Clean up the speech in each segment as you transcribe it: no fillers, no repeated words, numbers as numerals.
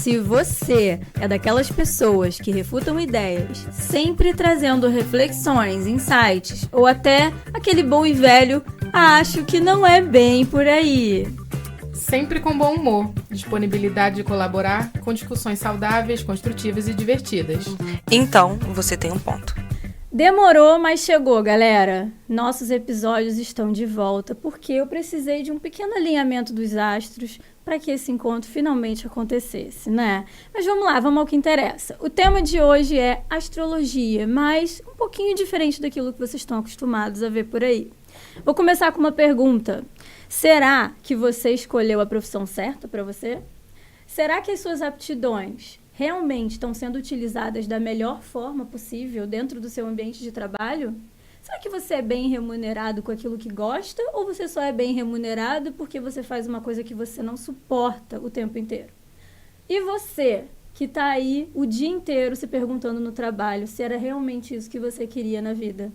Se você é daquelas pessoas que refutam ideias, sempre trazendo reflexões, insights ou até aquele bom e velho, acho que não é bem por aí. Sempre com bom humor, disponibilidade de colaborar com discussões saudáveis, construtivas e divertidas. Então, você tem um ponto. Demorou, mas chegou, galera. Nossos episódios estão de volta porque eu precisei de um pequeno alinhamento dos astros para que esse encontro finalmente acontecesse, né? Mas vamos lá, vamos ao que interessa. O tema de hoje é astrologia, mas um pouquinho diferente daquilo que vocês estão acostumados a ver por aí. Vou começar com uma pergunta. Será que você escolheu a profissão certa para você? Será que as suas aptidões realmente estão sendo utilizadas da melhor forma possível dentro do seu ambiente de trabalho? Será que você é bem remunerado com aquilo que gosta ou você só é bem remunerado porque você faz uma coisa que você não suporta o tempo inteiro? E você, que está aí o dia inteiro se perguntando no trabalho se era realmente isso que você queria na vida?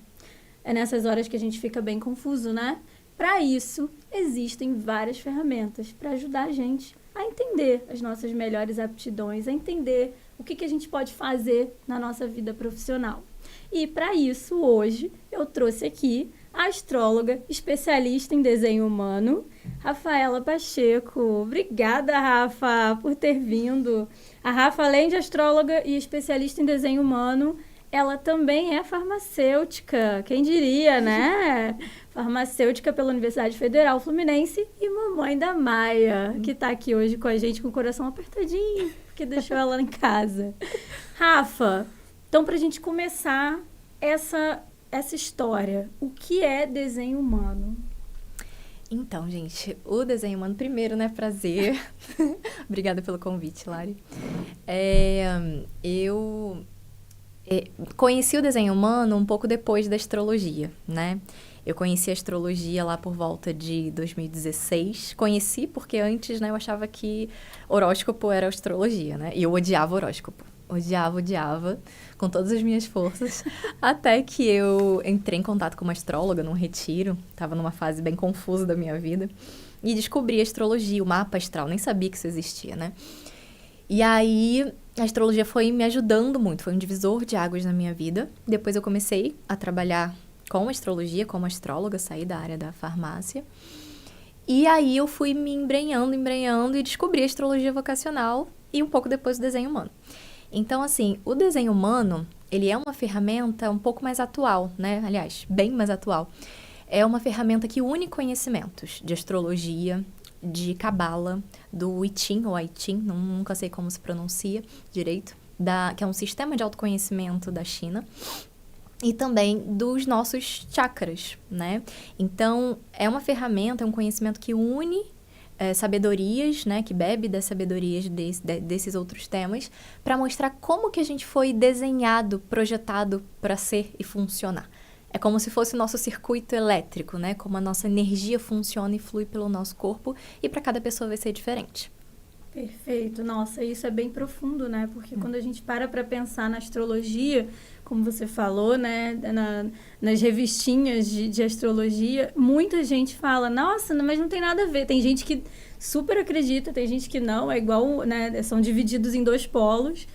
É nessas horas que a gente fica bem confuso, né? Para isso, existem várias ferramentas para ajudar a gente a entender as nossas melhores aptidões, a entender o que a gente pode fazer na nossa vida profissional. E para isso, hoje, eu trouxe aqui a astróloga especialista em desenho humano, Rafaela Pacheco. Obrigada, Rafa, por ter vindo. A Rafa, além de astróloga e especialista em desenho humano, ela também é farmacêutica, quem diria, né? Farmacêutica pela Universidade Federal Fluminense e mamãe da Maia, que está aqui hoje com a gente com o coração apertadinho, porque deixou ela em casa. Rafa, então para a gente começar essa história, o que é desenho humano? Então, gente, o desenho humano, primeiro, né, prazer. Obrigada pelo convite, Lari. Eu conheci o desenho humano um pouco depois da astrologia, né? Eu conheci a astrologia lá por volta de 2016. Conheci porque antes, né, eu achava que horóscopo era astrologia, né? E eu odiava horóscopo. Odiava, com todas as minhas forças. Até que eu entrei em contato com uma astróloga num retiro. Tava numa fase bem confusa da minha vida. E descobri a astrologia, o mapa astral. Nem sabia que isso existia, né? E aí, a astrologia foi me ajudando muito. Foi um divisor de águas na minha vida. Depois eu comecei a trabalhar com astrologia, como astróloga, saí da área da farmácia. E aí eu fui me embrenhando e descobri a astrologia vocacional e um pouco depois o desenho humano. Então, assim, o desenho humano, ele é uma ferramenta um pouco mais atual, né? Aliás, bem mais atual. É uma ferramenta que une conhecimentos de astrologia, de cabala, do I Ching ou I Ching, nunca sei como se pronuncia direito, que é um sistema de autoconhecimento da China. E também dos nossos chakras, né? Então, é uma ferramenta, é um conhecimento que une sabedorias, né? Que bebe das sabedorias desses outros temas, para mostrar como que a gente foi desenhado, projetado para ser e funcionar. É como se fosse o nosso circuito elétrico, né? Como a nossa energia funciona e flui pelo nosso corpo, e para cada pessoa vai ser diferente. Perfeito. Nossa, isso é bem profundo, né? Porque quando a gente para pensar na astrologia, como você falou, né? Nas revistinhas de astrologia, muita gente fala, nossa, mas não tem nada a ver. Tem gente que super acredita, tem gente que não, é igual, né? São divididos em dois polos.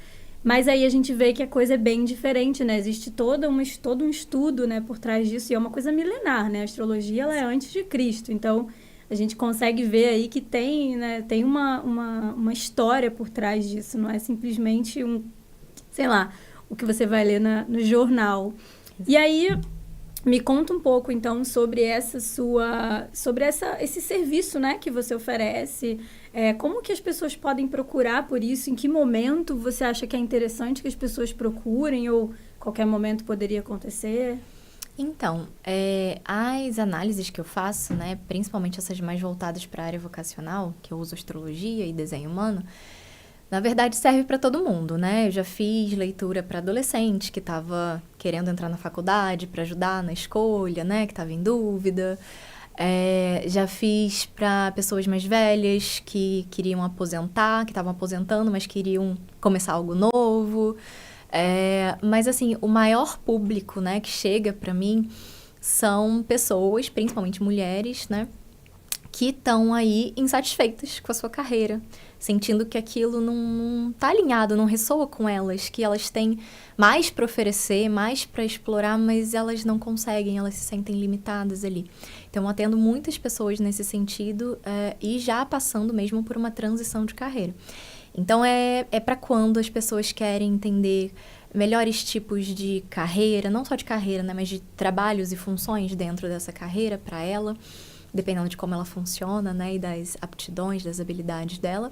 Mas aí a gente vê que a coisa é bem diferente, né? Existe todo um estudo, né, por trás disso, e é uma coisa milenar, né? A astrologia, ela é antes de Cristo, então a gente consegue ver aí que tem, né, tem uma história por trás disso, não é simplesmente sei lá, o que você vai ler no jornal. E aí, me conta um pouco, então, sobre esse serviço, né, que você oferece. Como que as pessoas podem procurar por isso? Em que momento você acha que é interessante que as pessoas procurem? Ou qualquer momento poderia acontecer? Então, as análises que eu faço, né, principalmente essas mais voltadas para a área vocacional, que eu uso astrologia e desenho humano, na verdade serve para todo mundo, né? Eu já fiz leitura para adolescente que estava querendo entrar na faculdade para ajudar na escolha, né, que estava em dúvida. Já fiz para pessoas mais velhas que queriam aposentar, que estavam aposentando, mas queriam começar algo novo. Mas, assim, o maior público, né, que chega para mim são pessoas, principalmente mulheres, né, que estão aí insatisfeitas com a sua carreira, sentindo que aquilo não tá alinhado, não ressoa com elas, que elas têm mais para oferecer, mais para explorar, mas elas não conseguem, elas se sentem limitadas ali. Então, eu atendo muitas pessoas nesse sentido e já passando mesmo por uma transição de carreira. Então, é para quando as pessoas querem entender melhores tipos de carreira, não só de carreira, né, mas de trabalhos e funções dentro dessa carreira para ela, dependendo de como ela funciona, né, e das aptidões, das habilidades dela,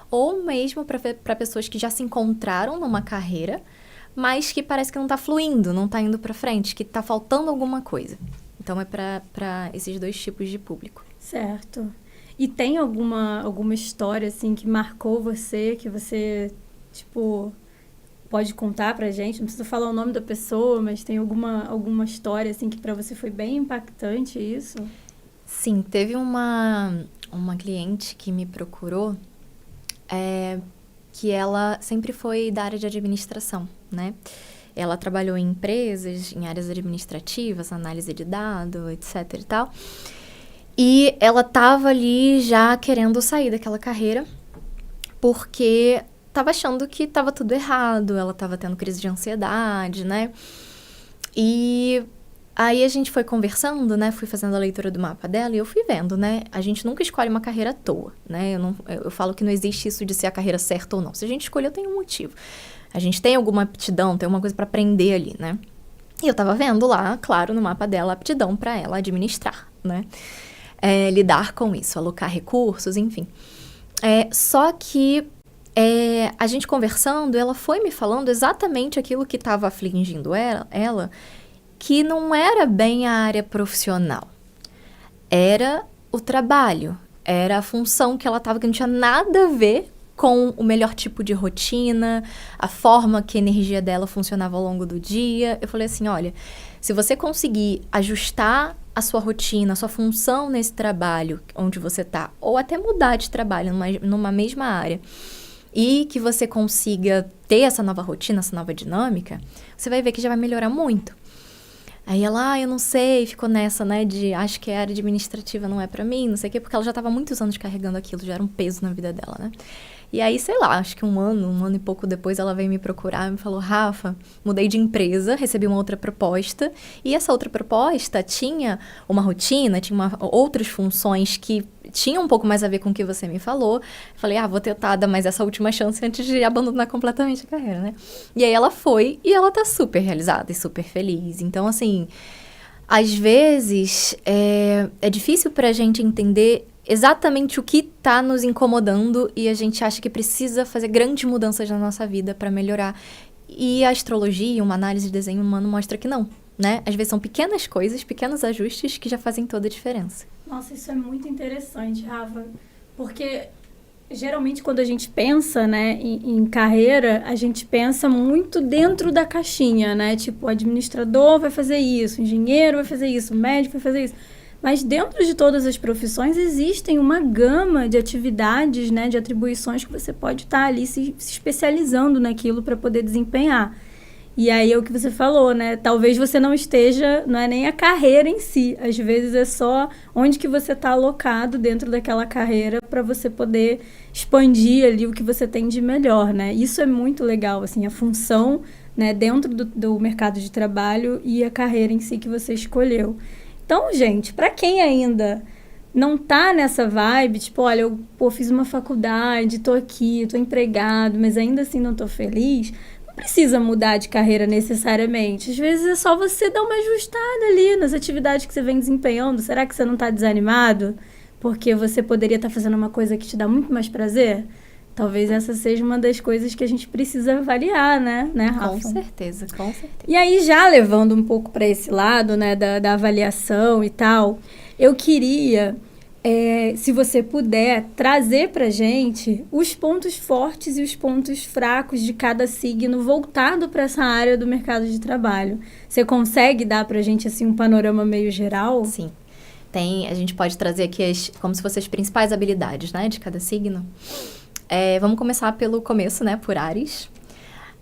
ou mesmo para pessoas que já se encontraram numa carreira, mas que parece que não está fluindo, não está indo para frente, que está faltando alguma coisa. Então, é para esses dois tipos de público. Certo. E tem alguma história, assim, que marcou você, que você, tipo, pode contar pra gente? Não precisa falar o nome da pessoa, mas tem alguma história, assim, que pra você foi bem impactante isso? Sim, teve uma cliente que me procurou, que ela sempre foi da área de administração, né? Ela trabalhou em empresas, em áreas administrativas, análise de dados, etc e tal. E ela estava ali já querendo sair daquela carreira, porque estava achando que estava tudo errado, ela estava tendo crise de ansiedade, né? E aí a gente foi conversando, né? Fui fazendo a leitura do mapa dela e eu fui vendo, né? A gente nunca escolhe uma carreira à toa, né? Eu falo que não existe isso de ser a carreira certa ou não. Se a gente escolheu, tem um motivo. A gente tem alguma aptidão, tem alguma coisa para aprender ali, né? E eu tava vendo lá, claro, no mapa dela, a aptidão para ela administrar, né? Lidar com isso, alocar recursos, enfim. Só que a gente conversando, ela foi me falando exatamente aquilo que estava afligindo ela, que não era bem a área profissional. Era o trabalho, era a função que ela estava, que não tinha nada a ver com o melhor tipo de rotina, a forma que a energia dela funcionava ao longo do dia. Eu falei assim, olha, se você conseguir ajustar a sua rotina, a sua função nesse trabalho onde você está, ou até mudar de trabalho numa mesma área, e que você consiga ter essa nova rotina, essa nova dinâmica, você vai ver que já vai melhorar muito. Aí ela, eu não sei, ficou nessa, né, de acho que a área administrativa não é pra mim, não sei o quê, porque ela já estava há muitos anos carregando aquilo, já era um peso na vida dela, né? E aí, sei lá, acho que um ano e pouco depois ela veio me procurar e me falou, Rafa, mudei de empresa, recebi uma outra proposta, e essa outra proposta tinha uma rotina, tinha outras funções que tinham um pouco mais a ver com o que você me falou. Falei, vou tentar dar mais essa última chance antes de abandonar completamente a carreira, né? E aí ela foi, e ela tá super realizada e super feliz. Então, assim, às vezes é difícil pra gente entender exatamente o que está nos incomodando e a gente acha que precisa fazer grandes mudanças na nossa vida para melhorar. E a astrologia, uma análise de desenho humano mostra que não, né? Às vezes são pequenas coisas, pequenos ajustes que já fazem toda a diferença. Nossa, isso é muito interessante, Rafa, porque geralmente quando a gente pensa, né, em carreira, a gente pensa muito dentro da caixinha, né? Tipo, o administrador vai fazer isso, o engenheiro vai fazer isso, o médico vai fazer isso. Mas dentro de todas as profissões existem uma gama de atividades, né, de atribuições que você pode estar ali se especializando naquilo para poder desempenhar. E aí é o que você falou, né? Talvez você não esteja, não é nem a carreira em si. Às vezes é só onde que você está alocado dentro daquela carreira para você poder expandir ali o que você tem de melhor, né? Isso é muito legal, assim, a função, né, dentro do mercado de trabalho e a carreira em si que você escolheu. Então, gente, para quem ainda não tá nessa vibe, tipo, olha, eu fiz uma faculdade, tô aqui, tô empregado, mas ainda assim não tô feliz, não precisa mudar de carreira necessariamente. Às vezes é só você dar uma ajustada ali nas atividades que você vem desempenhando. Será que você não tá desanimado? Porque você poderia estar fazendo uma coisa que te dá muito mais prazer? Talvez essa seja uma das coisas que a gente precisa avaliar, né, Rafa? Com certeza, com certeza. E aí, já levando um pouco para esse lado, né, da avaliação e tal, eu queria, se você puder, trazer para gente os pontos fortes e os pontos fracos de cada signo voltado para essa área do mercado de trabalho. Você consegue dar para a gente, assim, um panorama meio geral? Sim. A gente pode trazer aqui como se fossem as principais habilidades, né, de cada signo. Vamos começar pelo começo, né, por Áries.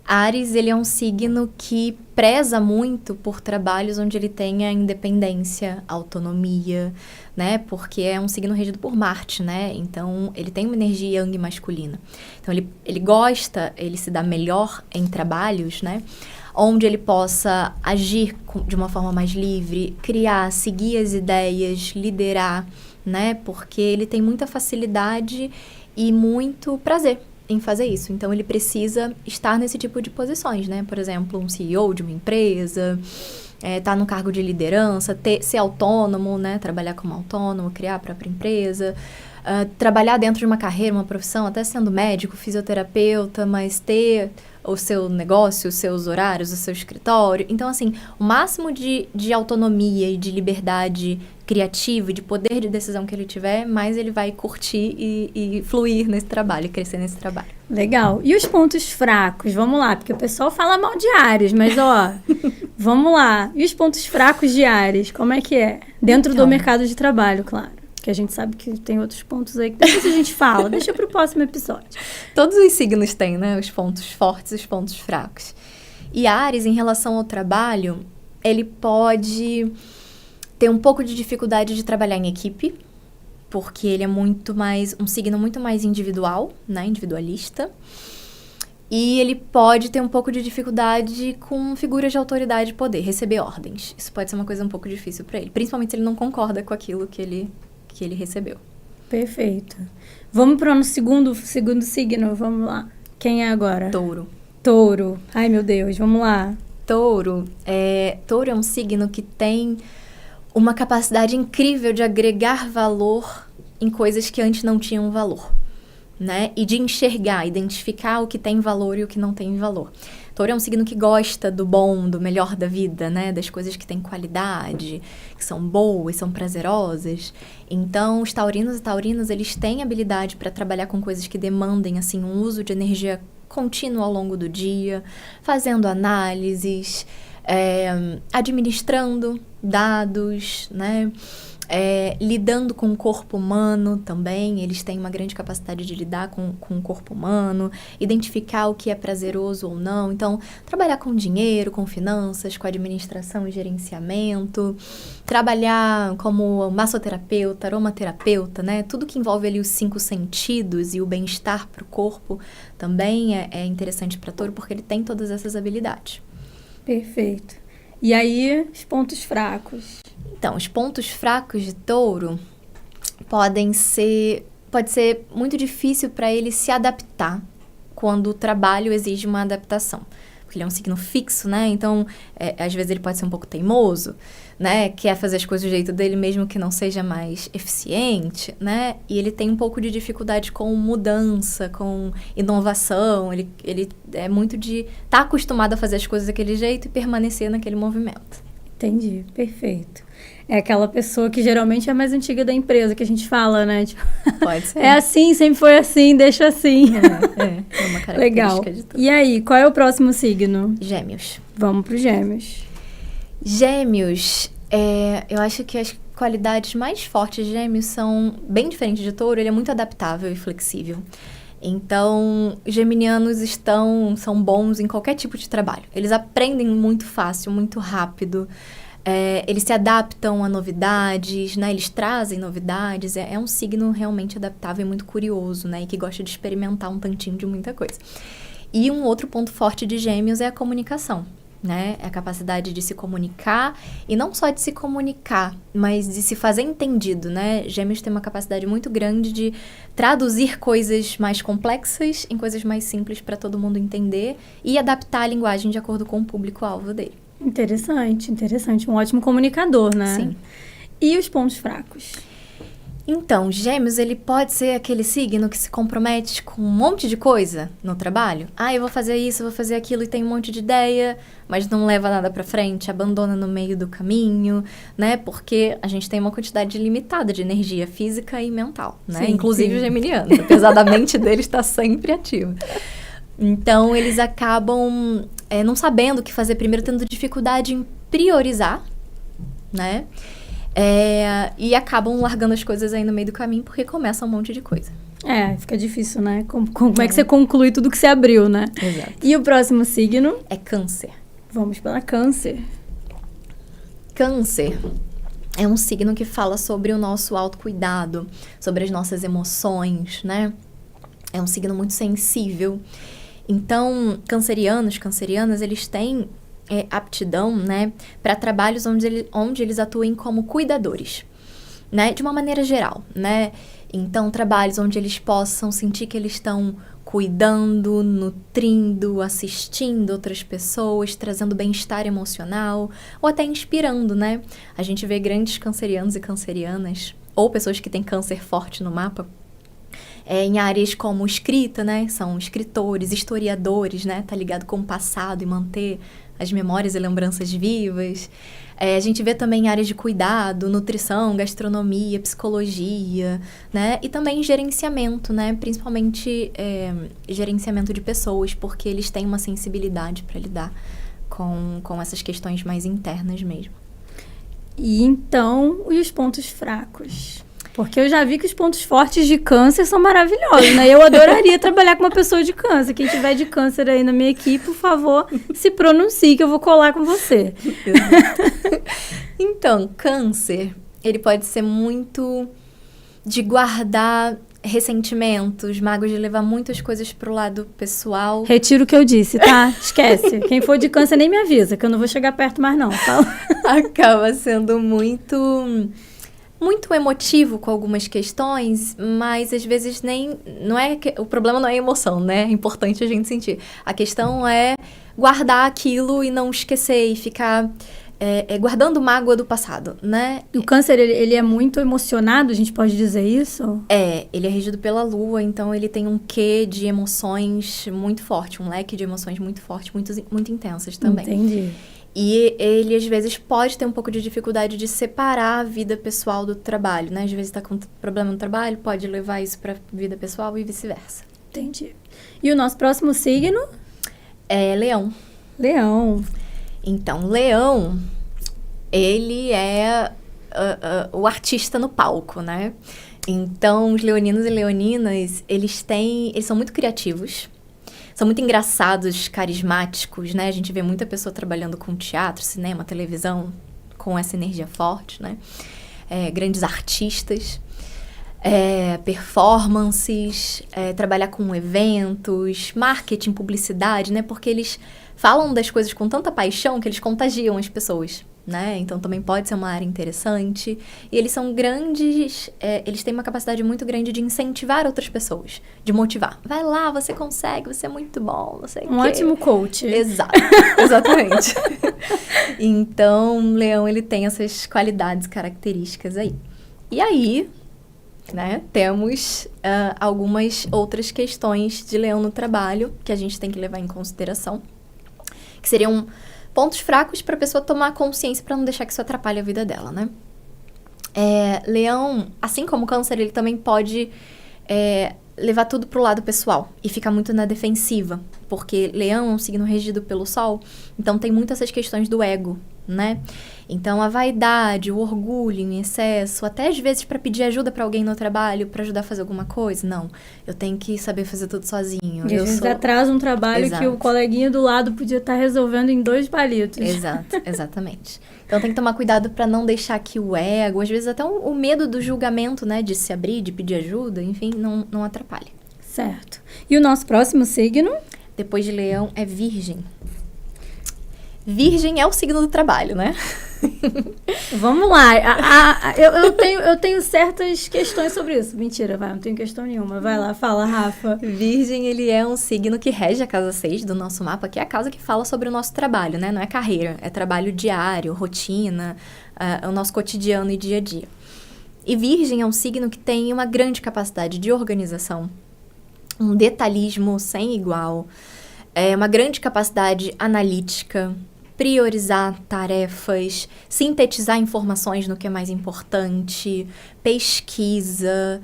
Áries, ele é um signo que preza muito por trabalhos onde ele tenha independência, autonomia, né? Porque é um signo regido por Marte, né? Então, ele tem uma energia yang masculina. Então, ele gosta, ele se dá melhor em trabalhos, né? Onde ele possa agir de uma forma mais livre, criar, seguir as ideias, liderar, né? Porque ele tem muita facilidade e muito prazer em fazer isso. Então, ele precisa estar nesse tipo de posições, né? Por exemplo, um CEO de uma empresa, estar num cargo de liderança, ser autônomo, né? Trabalhar como autônomo, criar a própria empresa, trabalhar dentro de uma carreira, uma profissão, até sendo médico, fisioterapeuta, mas ter o seu negócio, os seus horários, o seu escritório. Então, assim, o máximo de autonomia e de liberdade criativa, de poder de decisão que ele tiver, mais ele vai curtir e fluir nesse trabalho, crescer nesse trabalho. Legal. E os pontos fracos? Vamos lá, porque o pessoal fala mal de Áries, mas ó, vamos lá. E os pontos fracos de Áries, como é que é? Dentro do mercado de trabalho, claro. Que a gente sabe que tem outros pontos aí que depois a gente fala. Deixa pro próximo episódio. Todos os signos têm, né? Os pontos fortes e os pontos fracos. E Áries, em relação ao trabalho, ele pode ter um pouco de dificuldade de trabalhar em equipe, porque ele é um signo muito mais individual, né? Individualista. E ele pode ter um pouco de dificuldade com figuras de autoridade e poder, receber ordens. Isso pode ser uma coisa um pouco difícil para ele, principalmente se ele não concorda com aquilo que ele recebeu. Perfeito. Vamos para o segundo signo, vamos lá. Quem é agora? Touro. Ai, meu Deus, vamos lá. Touro é um signo que tem uma capacidade incrível de agregar valor em coisas que antes não tinham valor, né? E de enxergar, identificar o que tem valor e o que não tem valor. Touro é um signo que gosta do bom, do melhor da vida, né? Das coisas que têm qualidade, que são boas, são prazerosas. Então, os taurinos e taurinas, eles têm habilidade para trabalhar com coisas que demandem, assim, um uso de energia contínuo ao longo do dia, fazendo análises, administrando dados, né? Lidando com o corpo humano também, eles têm uma grande capacidade de lidar com o corpo humano, identificar o que é prazeroso ou não. Então, trabalhar com dinheiro, com finanças, com administração e gerenciamento, trabalhar como massoterapeuta, aromaterapeuta, né? Tudo que envolve ali os 5 sentidos e o bem-estar para o corpo também é interessante para Touro, porque ele tem todas essas habilidades. Perfeito. E aí, os pontos fracos? Então, os pontos fracos de Touro pode ser muito difícil para ele se adaptar quando o trabalho exige uma adaptação. Porque ele é um signo fixo, né? Então, às vezes ele pode ser um pouco teimoso, né? Quer fazer as coisas do jeito dele, mesmo que não seja mais eficiente, né? E ele tem um pouco de dificuldade com mudança, com inovação. Ele é muito de estar acostumado a fazer as coisas daquele jeito e permanecer naquele movimento. Entendi, perfeito. É aquela pessoa que geralmente é a mais antiga da empresa, que a gente fala, né? Tipo, pode ser. É assim, sempre foi assim, deixa assim. É uma característica Legal. de Touro. E aí, qual é o próximo signo? Gêmeos. Vamos pro Gêmeos. Gêmeos, eu acho que as qualidades mais fortes de Gêmeos são bem diferentes de Touro. Ele é muito adaptável e flexível. Então, geminianos são bons em qualquer tipo de trabalho. Eles aprendem muito fácil, muito rápido. Eles se adaptam a novidades, né? Eles trazem novidades. É um signo realmente adaptável e muito curioso, né? E que gosta de experimentar um tantinho de muita coisa. E um outro ponto forte de Gêmeos é a comunicação, né? É a capacidade de se comunicar, e não só de se comunicar, mas de se fazer entendido, né? Gêmeos tem uma capacidade muito grande de traduzir coisas mais complexas em coisas mais simples para todo mundo entender e adaptar a linguagem de acordo com o público-alvo dele. Interessante. Um ótimo comunicador, né? Sim. E os pontos fracos? Então, Gêmeos, ele pode ser aquele signo que se compromete com um monte de coisa no trabalho. Eu vou fazer isso, vou fazer aquilo, e tem um monte de ideia, mas não leva nada pra frente, abandona no meio do caminho, né? Porque a gente tem uma quantidade limitada de energia física e mental, né? Sim, inclusive sim. os geminianos, apesar da mente deles estar sempre ativa. Então, eles acabam não sabendo o que fazer primeiro, tendo dificuldade em priorizar, né? E acabam largando as coisas aí no meio do caminho porque começa um monte de coisa. Fica difícil, né? Como é que você conclui tudo que você abriu, né? Exato. E o próximo signo? É Câncer. Vamos para Câncer. Câncer é um signo que fala sobre o nosso autocuidado, sobre as nossas emoções, né? É um signo muito sensível. Então, cancerianas, eles têm aptidão, né, para trabalhos onde eles atuem como cuidadores, né? De uma maneira geral, né? Então, trabalhos onde eles possam sentir que eles estão cuidando, nutrindo, assistindo outras pessoas, trazendo bem-estar emocional, ou até inspirando, né? A gente vê grandes cancerianos e cancerianas, ou pessoas que têm câncer forte no mapa, em áreas como escrita, né? São escritores, historiadores, né? Tá ligado com o passado e manter as memórias e lembranças vivas. A gente vê também áreas de cuidado, nutrição, gastronomia, psicologia, né? E também gerenciamento, né? Principalmente gerenciamento de pessoas, porque eles têm uma sensibilidade para lidar com essas questões mais internas mesmo. E então, os pontos fracos? Porque eu já vi que os pontos fortes de câncer são maravilhosos, né? Eu adoraria trabalhar com uma pessoa de câncer. Quem tiver de câncer aí na minha equipe, por favor, se pronuncie que eu vou colar com você. Então, câncer, ele pode ser muito de guardar ressentimentos, mágoas, de levar muitas coisas pro lado pessoal. Retiro o que eu disse, tá? Esquece. Quem for de câncer nem me avisa, que eu não vou chegar perto mais não. Fala. Acaba sendo muito emotivo com algumas questões, mas às vezes o problema não é a emoção, né? É importante a gente sentir. A questão é guardar aquilo e não esquecer e ficar guardando mágoa do passado, né? E o câncer, ele é muito emocionado, a gente pode dizer isso? Ele é regido pela lua, então ele tem um quê de emoções muito forte, um leque de emoções muito forte, muito intensas também. Entendi. E ele, às vezes, pode ter um pouco de dificuldade de separar a vida pessoal do trabalho, né? Às vezes está com problema no trabalho, pode levar isso para vida pessoal e vice-versa. Entendi. E o nosso próximo signo? É Leão. Leão. Então, Leão, ele é o artista no palco, né? Então, os leoninos e leoninas, eles são muito criativos. São muito engraçados, carismáticos, né? A gente vê muita pessoa trabalhando com teatro, cinema, televisão, com essa energia forte, né? Grandes artistas, performances, trabalhar com eventos, marketing, publicidade, né? Porque eles falam das coisas com tanta paixão que eles contagiam as pessoas, né? Então, também pode ser uma área interessante. E eles são grandes, eles têm uma capacidade muito grande de incentivar outras pessoas, de motivar. Vai lá, você consegue, você é muito bom, não sei o quê. Um ótimo coach. Exato, exatamente. Então, Leão, ele tem essas qualidades, características aí. E aí, né, temos algumas outras questões de Leão no trabalho que a gente tem que levar em consideração, que seriam pontos fracos para a pessoa tomar consciência para não deixar que isso atrapalhe a vida dela, né? Leão, assim como o Câncer, ele também pode levar tudo pro lado pessoal e ficar muito na defensiva, porque Leão é um signo regido pelo Sol, então tem muito essas questões do ego, né? Então, a vaidade, o orgulho em excesso, até às vezes para pedir ajuda para alguém no trabalho, para ajudar a fazer alguma coisa, não. Eu tenho que saber fazer tudo sozinho. E às vezes atrasa um trabalho Exato. Que o coleguinha do lado podia estar resolvendo em 2 palitos. Exato, exatamente. Então, tem que tomar cuidado para não deixar que o ego, às vezes até o medo do julgamento, né, de se abrir, de pedir ajuda, enfim, não atrapalhe. Certo. E o nosso próximo signo? Depois de Leão, é Virgem. Virgem é o signo do trabalho, né? Vamos lá. Eu tenho certas questões sobre isso. Mentira, não tenho questão nenhuma. Vai lá, fala, Rafa. Virgem, ele é um signo que rege a casa 6 do nosso mapa, que é a casa que fala sobre o nosso trabalho, né? Não é carreira, é trabalho diário, rotina, o nosso cotidiano e dia a dia. E Virgem é um signo que tem uma grande capacidade de organização, um detalhismo sem igual, uma grande capacidade analítica, priorizar tarefas, sintetizar informações no que é mais importante, pesquisa,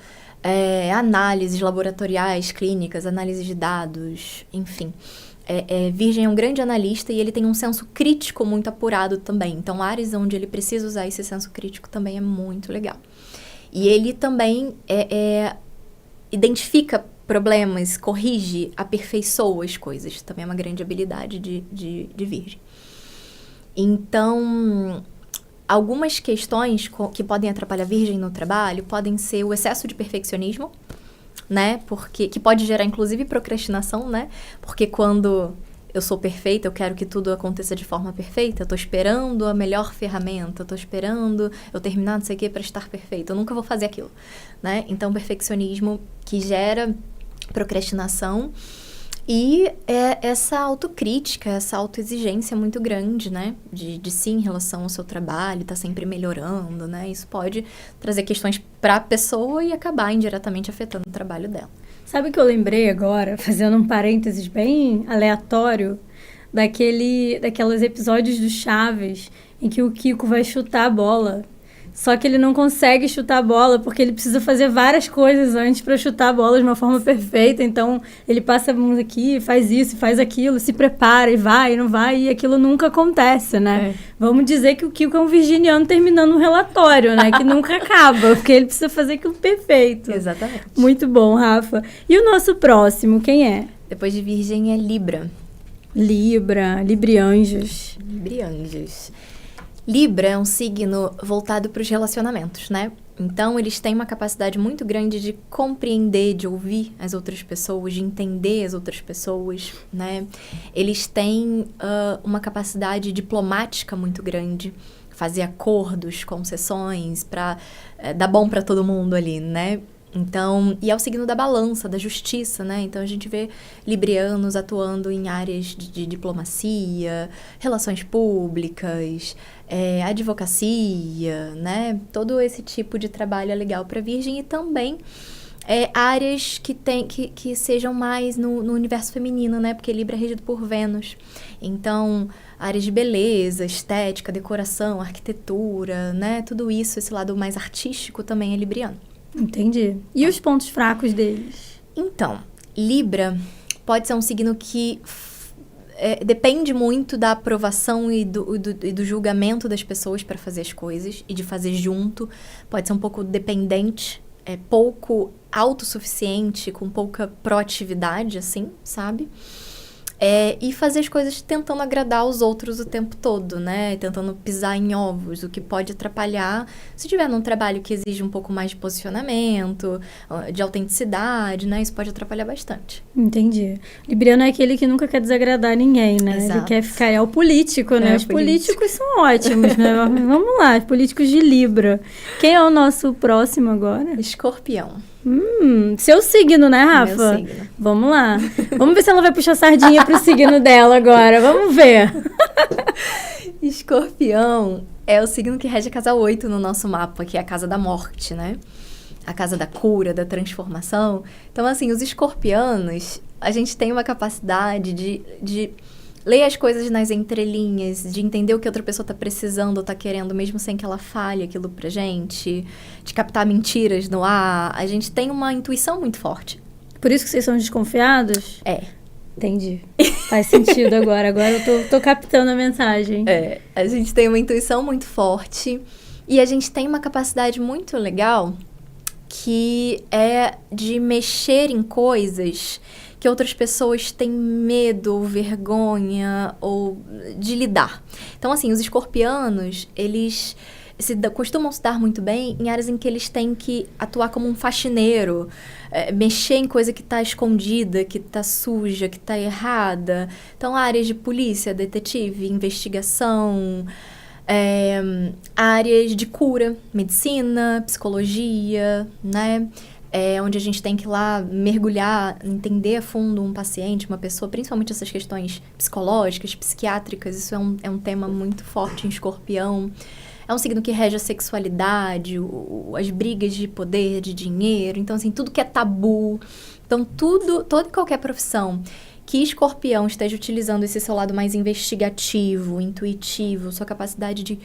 análises laboratoriais, clínicas, análise de dados, enfim. Virgem é um grande analista e ele tem um senso crítico muito apurado também. Então, áreas onde ele precisa usar esse senso crítico também é muito legal. E ele também identifica problemas, corrige, aperfeiçoa as coisas. Também é uma grande habilidade de Virgem. Então, algumas questões que podem atrapalhar a Virgem no trabalho podem ser o excesso de perfeccionismo, né? Que pode gerar, inclusive, procrastinação, né? Porque quando eu sou perfeita, eu quero que tudo aconteça de forma perfeita, eu tô esperando a melhor ferramenta, eu tô esperando eu terminar não sei o que para estar perfeita, eu nunca vou fazer aquilo, né? Então, perfeccionismo que gera procrastinação e essa autocrítica, essa autoexigência muito grande, né? De sim, em relação ao seu trabalho, tá sempre melhorando, né? Isso pode trazer questões para a pessoa e acabar indiretamente afetando o trabalho dela. Sabe o que eu lembrei agora, fazendo um parênteses bem aleatório, daqueles episódios do Chaves, em que o Kiko vai chutar a bola. Só que ele não consegue chutar a bola, porque ele precisa fazer várias coisas antes para chutar a bola de uma forma perfeita. Então, ele passa a mão aqui, faz isso, faz aquilo, se prepara e vai, e não vai, e aquilo nunca acontece, né? Vamos dizer que o Kiko é um virginiano terminando um relatório, né? Que nunca acaba, porque ele precisa fazer aquilo perfeito. Exatamente. Muito bom, Rafa. E o nosso próximo, quem é? Depois de Virgem é Libra. Librianjos. Librianjos. Libra é um signo voltado para os relacionamentos, né? Então, eles têm uma capacidade muito grande de compreender, de ouvir as outras pessoas, de entender as outras pessoas, né? Eles têm uma capacidade diplomática muito grande, fazer acordos, concessões, para dar bom para todo mundo ali, né? Então, e é o signo da balança, da justiça, né? Então, a gente vê librianos atuando em áreas de diplomacia, relações públicas, advocacia, né? Todo esse tipo de trabalho é legal para Virgem e também áreas que sejam mais no universo feminino, né? Porque Libra é regido por Vênus. Então, áreas de beleza, estética, decoração, arquitetura, né? Tudo isso, esse lado mais artístico também é libriano. Entendi. E os pontos fracos deles? Então, Libra pode ser um signo que depende muito da aprovação e do julgamento das pessoas para fazer as coisas e de fazer junto. Pode ser um pouco dependente, pouco autossuficiente, com pouca proatividade, assim, sabe? E fazer as coisas tentando agradar os outros o tempo todo, né? Tentando pisar em ovos, o que pode atrapalhar se tiver num trabalho que exige um pouco mais de posicionamento, de autenticidade, né? Isso pode atrapalhar bastante. Entendi. Libriano é aquele que nunca quer desagradar ninguém, né? Exato. Ele quer ficar... É o político, né? Os político. políticos são ótimos, né? Vamos lá, os políticos de Libra. Quem é o nosso próximo agora? Escorpião. Seu signo, né, Rafa? Meu signo. Vamos lá. Vamos ver se ela vai puxar sardinha pro signo dela agora. Vamos ver. Escorpião é o signo que rege a casa 8 no nosso mapa, que é a casa da morte, né? A casa da cura, da transformação. Então, assim, os escorpianos, a gente tem uma capacidade de ler as coisas nas entrelinhas, de entender o que outra pessoa está precisando ou está querendo, mesmo sem que ela fale aquilo pra gente, de captar mentiras no ar. A gente tem uma intuição muito forte. Por isso que vocês são desconfiados? Entendi. Faz sentido agora. Agora eu tô captando a mensagem. A gente tem uma intuição muito forte e a gente tem uma capacidade muito legal que é de mexer em coisas que outras pessoas têm medo, vergonha ou de lidar. Então, assim, os escorpianos, eles costumam se dar muito bem em áreas em que eles têm que atuar como um faxineiro, mexer em coisa que está escondida, que está suja, que está errada. Então, áreas de polícia, detetive, investigação, áreas de cura, medicina, psicologia, né? Onde a gente tem que ir lá mergulhar, entender a fundo um paciente, uma pessoa, principalmente essas questões psicológicas, psiquiátricas. Isso é um tema muito forte em Escorpião. É um signo que rege a sexualidade, as brigas de poder, de dinheiro. Então, assim, tudo que é tabu. Então, toda e qualquer profissão que Escorpião esteja utilizando esse seu lado mais investigativo, intuitivo, sua capacidade de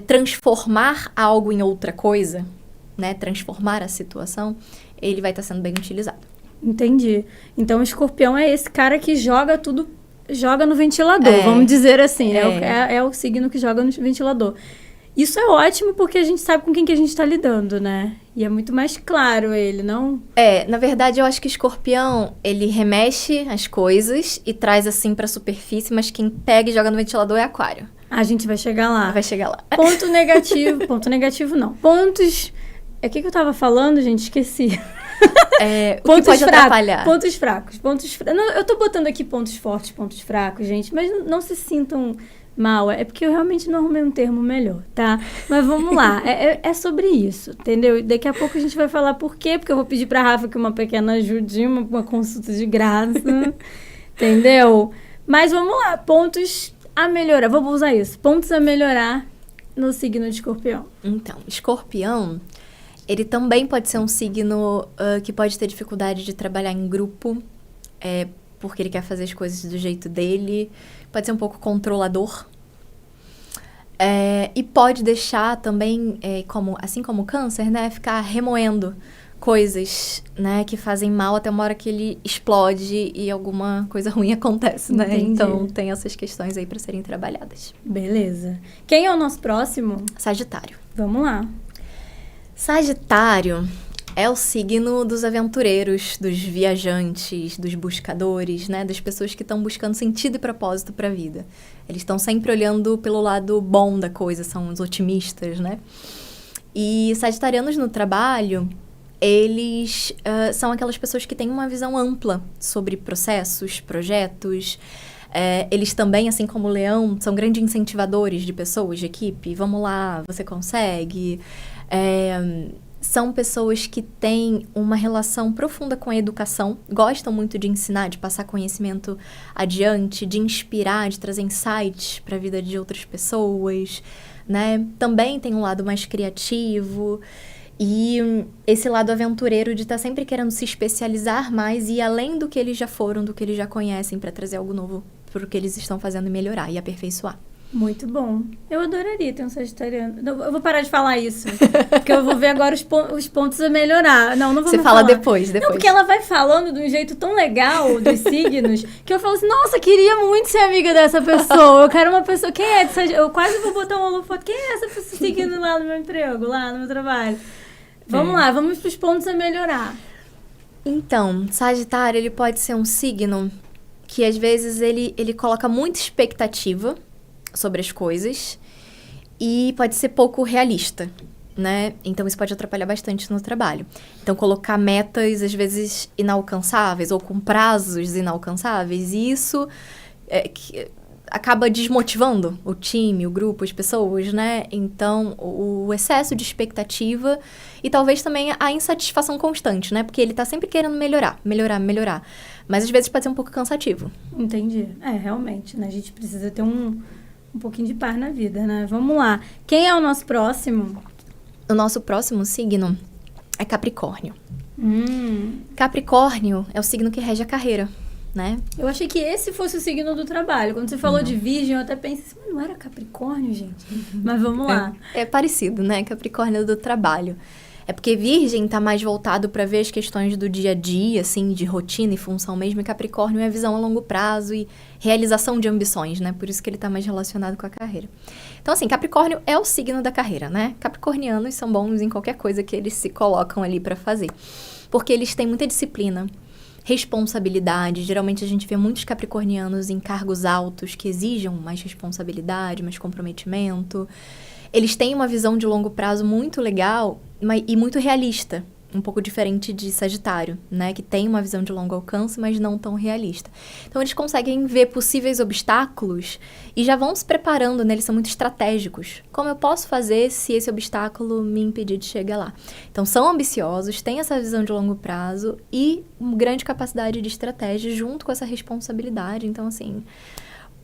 transformar algo em outra coisa, né, transformar a situação, ele vai estar sendo bem utilizado. Entendi. Então, o escorpião é esse cara que joga no ventilador, vamos dizer assim, né? É o signo que joga no ventilador. Isso é ótimo porque a gente sabe com quem que a gente tá lidando, né? E é muito mais claro ele, não? Na verdade, eu acho que Escorpião, ele remexe as coisas e traz assim pra superfície, mas quem pega e joga no ventilador é Aquário. A gente vai chegar lá. Vai chegar lá. Ponto negativo não. Pontos... O que eu tava falando, gente? Esqueci. O que pode atrapalhar? Pontos fracos. Não, eu tô botando aqui pontos fortes, pontos fracos, gente, mas não se sintam mal. É porque eu realmente não arrumei um termo melhor, tá? Mas vamos lá. É sobre isso, entendeu? Daqui a pouco a gente vai falar por quê, porque eu vou pedir pra Rafa aqui uma pequena ajudinha, uma consulta de graça, entendeu? Mas vamos lá. Pontos a melhorar. Vou usar isso. Pontos a melhorar no signo de Escorpião. Então, Escorpião... Ele também pode ser um signo que pode ter dificuldade de trabalhar em grupo, porque ele quer fazer as coisas do jeito dele. Pode ser um pouco controlador. E pode deixar também, assim como o Câncer, né? Ficar remoendo coisas, né? Que fazem mal até uma hora que ele explode e alguma coisa ruim acontece, né? Entendi. Então, tem essas questões aí para serem trabalhadas. Beleza. Quem é o nosso próximo? Sagitário. Vamos lá. Sagitário é o signo dos aventureiros, dos viajantes, dos buscadores, né? Das pessoas que estão buscando sentido e propósito para a vida. Eles estão sempre olhando pelo lado bom da coisa, são os otimistas, né? E sagitarianos no trabalho, eles são aquelas pessoas que têm uma visão ampla sobre processos, projetos. Eles também, assim como o Leão, são grandes incentivadores de pessoas, de equipe. Vamos lá, você consegue. São pessoas que têm uma relação profunda com a educação, gostam muito de ensinar, de passar conhecimento adiante, de inspirar, de trazer insights para a vida de outras pessoas, né? Também tem um lado mais criativo e esse lado aventureiro de estar sempre querendo se especializar mais e ir além do que eles já foram, do que eles já conhecem, para trazer algo novo para o que eles estão fazendo e melhorar e aperfeiçoar. Muito bom. Eu adoraria ter um sagitariano. Não, eu vou parar de falar isso, porque eu vou ver agora os pontos a melhorar. Não vou Você mais fala falar. depois. Não, porque ela vai falando de um jeito tão legal dos signos, que eu falo assim, nossa, queria muito ser amiga dessa pessoa. Eu quero uma pessoa... Quem é de Sagitário? Eu quase vou botar um holofoto. Quem é essa pessoa seguindo lá no meu emprego, lá no meu trabalho? Vamos lá, vamos pros pontos a melhorar. Então, Sagitário, ele pode ser um signo que às vezes ele coloca muita expectativa sobre as coisas e pode ser pouco realista, né? Então, isso pode atrapalhar bastante no trabalho. Então, colocar metas, às vezes, inalcançáveis ou com prazos inalcançáveis, e isso acaba desmotivando o time, o grupo, as pessoas, né? Então, o excesso de expectativa e talvez também a insatisfação constante, né? Porque ele tá sempre querendo melhorar. Mas, às vezes, pode ser um pouco cansativo. Entendi. Realmente, né? A gente precisa ter um pouquinho de paz na vida, né? Vamos lá. Quem é o nosso próximo? O nosso próximo signo é Capricórnio. Capricórnio é o signo que rege a carreira, né? Eu achei que esse fosse o signo do trabalho. Quando você falou de Virgem, eu até pensei, mas não era Capricórnio, gente? Mas vamos lá. É parecido, né? Capricórnio do trabalho. É porque Virgem tá mais voltado para ver as questões do dia a dia, assim, de rotina e função mesmo, e Capricórnio é a visão a longo prazo e realização de ambições, né? Por isso que ele tá mais relacionado com a carreira. Então, assim, Capricórnio é o signo da carreira, né? Capricornianos são bons em qualquer coisa que eles se colocam ali para fazer. Porque eles têm muita disciplina, responsabilidade. Geralmente a gente vê muitos capricornianos em cargos altos que exijam mais responsabilidade, mais comprometimento. Eles têm uma visão de longo prazo muito legal e muito realista, um pouco diferente de Sagitário, né? Que tem uma visão de longo alcance, mas não tão realista. Então, eles conseguem ver possíveis obstáculos e já vão se preparando, né? Eles são muito estratégicos. Como eu posso fazer se esse obstáculo me impedir de chegar lá? Então, são ambiciosos, têm essa visão de longo prazo e uma grande capacidade de estratégia junto com essa responsabilidade. Então, assim,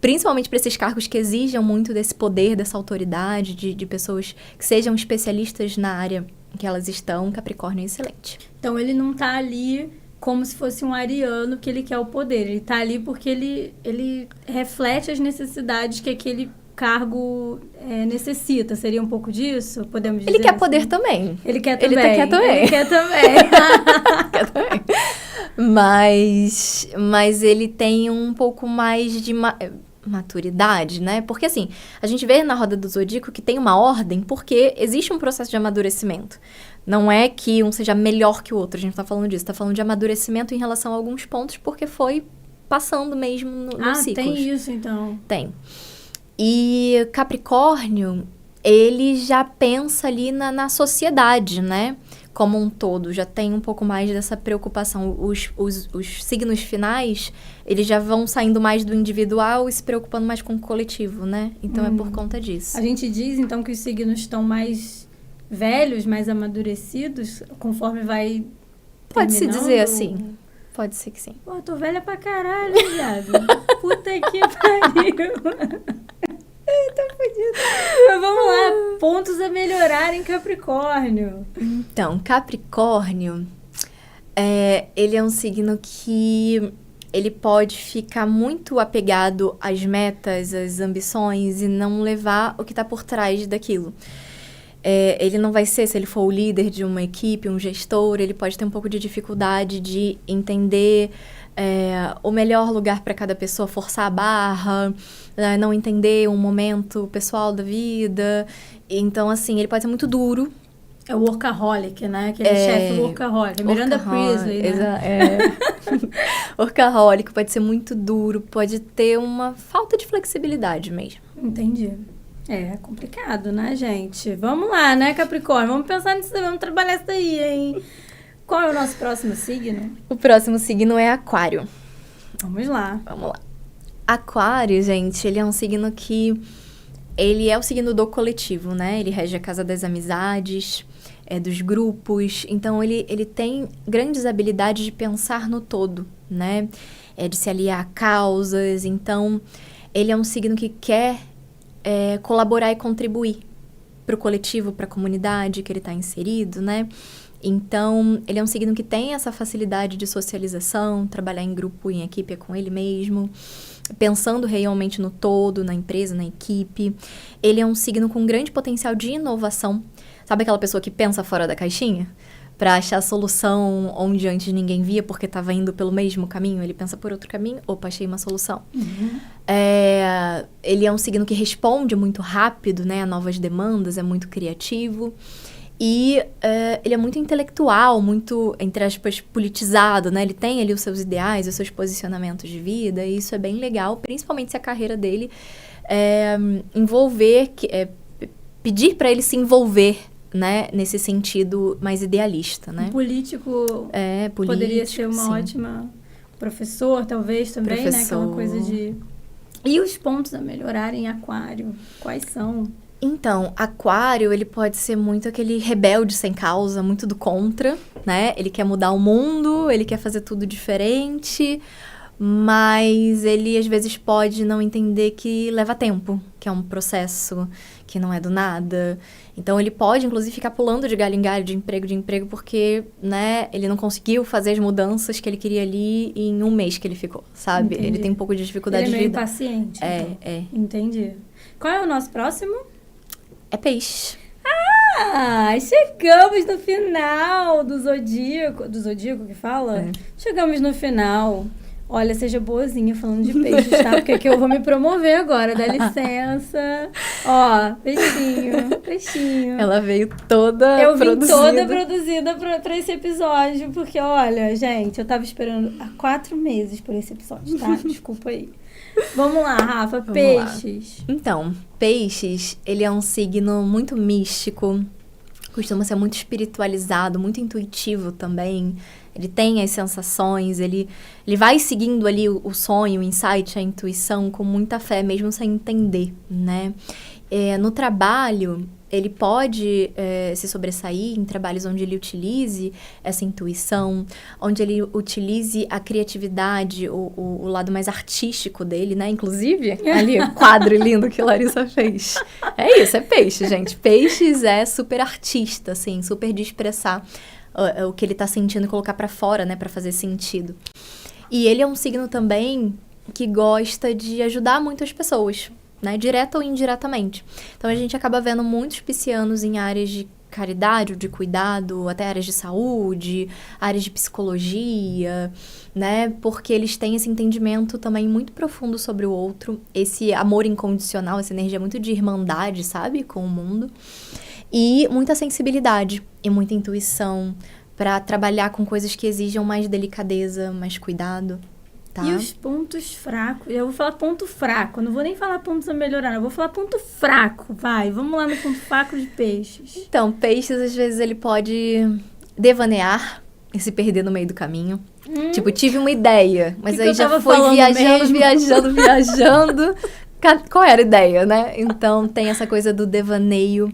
principalmente para esses cargos que exijam muito desse poder, dessa autoridade, de pessoas que sejam especialistas na área que elas estão, Capricórnio é excelente. Então, ele não tá ali como se fosse um ariano que ele quer o poder. Ele tá ali porque ele reflete as necessidades que aquele cargo necessita. Seria um pouco disso? Podemos dizer Ele quer assim? poder também. Ele quer também. Ele quer também. Ele quer também. Quer também. Mas ele tem um pouco mais de maturidade, né? Porque, assim, a gente vê na roda do Zodíaco que tem uma ordem porque existe um processo de amadurecimento. Não é que um seja melhor que o outro, a gente tá falando disso. Tá falando de amadurecimento em relação a alguns pontos porque foi passando mesmo nos ciclos. Tem isso, então. Tem. E Capricórnio, ele já pensa ali na sociedade, né? Como um todo, já tem um pouco mais dessa preocupação. Os signos finais, eles já vão saindo mais do individual e se preocupando mais com o coletivo, né? Então é por conta disso. A gente diz, então, que os signos estão mais velhos, mais amadurecidos, conforme vai Pode-se terminando? dizer assim. Pode ser que sim. Pô, tô velha pra caralho, viado. Puta que pariu. Tô fodida. Mas vamos lá, pontos a melhorar em Capricórnio. Então, Capricórnio, ele é um signo que ele pode ficar muito apegado às metas, às ambições e não levar o que está por trás daquilo. Ele não vai ser, se ele for o líder de uma equipe, um gestor, ele pode ter um pouco de dificuldade de entender o melhor lugar para cada pessoa, forçar a barra, não entender um momento pessoal da vida. Então, assim, ele pode ser muito duro. É o workaholic, né? Aquele chefe workaholic. Miranda Priestley, né? Workaholic pode ser muito duro, pode ter uma falta de flexibilidade mesmo. Entendi. É complicado, né, gente? Vamos lá, né, Capricórnio? Vamos pensar nisso, vamos trabalhar isso daí, hein? Qual é o nosso próximo signo? O próximo signo é Aquário. Vamos lá. Vamos lá. Aquário, gente, ele é um signo que... Ele é o signo do coletivo, né? Ele rege a casa das amizades, dos grupos. Então, ele tem grandes habilidades de pensar no todo, né? De se aliar a causas. Então, ele é um signo que quer colaborar e contribuir para o coletivo, para a comunidade que ele está inserido, né? Então, ele é um signo que tem essa facilidade de socialização, trabalhar em grupo, em equipe com ele mesmo, pensando realmente no todo, na empresa, na equipe. Ele é um signo com grande potencial de inovação. Sabe aquela pessoa que pensa fora da caixinha? Para achar a solução onde antes ninguém via porque estava indo pelo mesmo caminho. Ele pensa por outro caminho, opa, achei uma solução. Uhum. Ele é um signo que responde muito rápido, né, a novas demandas, é muito criativo. E ele é muito intelectual, muito, entre aspas, politizado, né? Ele tem ali os seus ideais, os seus posicionamentos de vida, e isso é bem legal, principalmente se a carreira dele pedir para ele se envolver, né? Nesse sentido mais idealista, né? Um político, poderia ser uma ótima professor, talvez, também, né? Aquela coisa de... E os pontos a melhorar em Aquário? Quais são? Então, Aquário, ele pode ser muito aquele rebelde sem causa, muito do contra, né? Ele quer mudar o mundo, ele quer fazer tudo diferente, mas ele, às vezes, pode não entender que leva tempo, que é um processo que não é do nada. Então, ele pode, inclusive, ficar pulando de galho em galho, de emprego, porque, né, ele não conseguiu fazer as mudanças que ele queria ali em um mês que ele ficou, sabe? Entendi. Ele tem um pouco de dificuldade de lidar. Ele vida. é meio impaciente. Então. Entendi. Qual é o nosso próximo? É Peixe. Chegamos no final do Zodíaco. Do Zodíaco que fala? Chegamos no final. Olha, seja boazinha falando de peixes, tá? Porque aqui eu vou me promover agora, dá licença. Ó, peixinho. Ela veio toda Eu vim produzida. toda produzida pra esse episódio, porque, olha, gente, eu tava esperando há 4 meses por esse episódio, tá? Desculpa aí. Vamos lá, Rafa, peixes. Então, Peixes, ele é um signo muito místico, costuma ser muito espiritualizado, muito intuitivo também. Ele tem as sensações, ele vai seguindo ali o sonho, o insight, a intuição com muita fé, mesmo sem entender, né? No trabalho, ele pode se sobressair em trabalhos onde ele utilize essa intuição, onde ele utilize a criatividade, o lado mais artístico dele, né? Inclusive, ali, o quadro lindo que Larissa fez. É isso, é peixe, gente. Peixes é super artista, assim, super de expressar o que ele tá sentindo e colocar pra fora, né? Pra fazer sentido. E ele é um signo também que gosta de ajudar muitas pessoas, né? Direta ou indiretamente. Então, a gente acaba vendo muitos piscianos em áreas de caridade ou de cuidado, até áreas de saúde, áreas de psicologia, né? Porque eles têm esse entendimento também muito profundo sobre o outro, esse amor incondicional, essa energia muito de irmandade, sabe? Com o mundo. E muita sensibilidade e muita intuição para trabalhar com coisas que exijam mais delicadeza, mais cuidado, tá? E os pontos fracos? Eu vou falar ponto fraco, não vou nem falar pontos a melhorar, eu vou falar ponto fraco, vai. Vamos lá no ponto fraco de peixes. Então, peixes, às vezes, ele pode devanear e se perder no meio do caminho. Tipo, tive uma ideia, mas Que aí eu já tava foi falando mesmo? viajando. Qual era a ideia, né? Então, tem essa coisa do devaneio.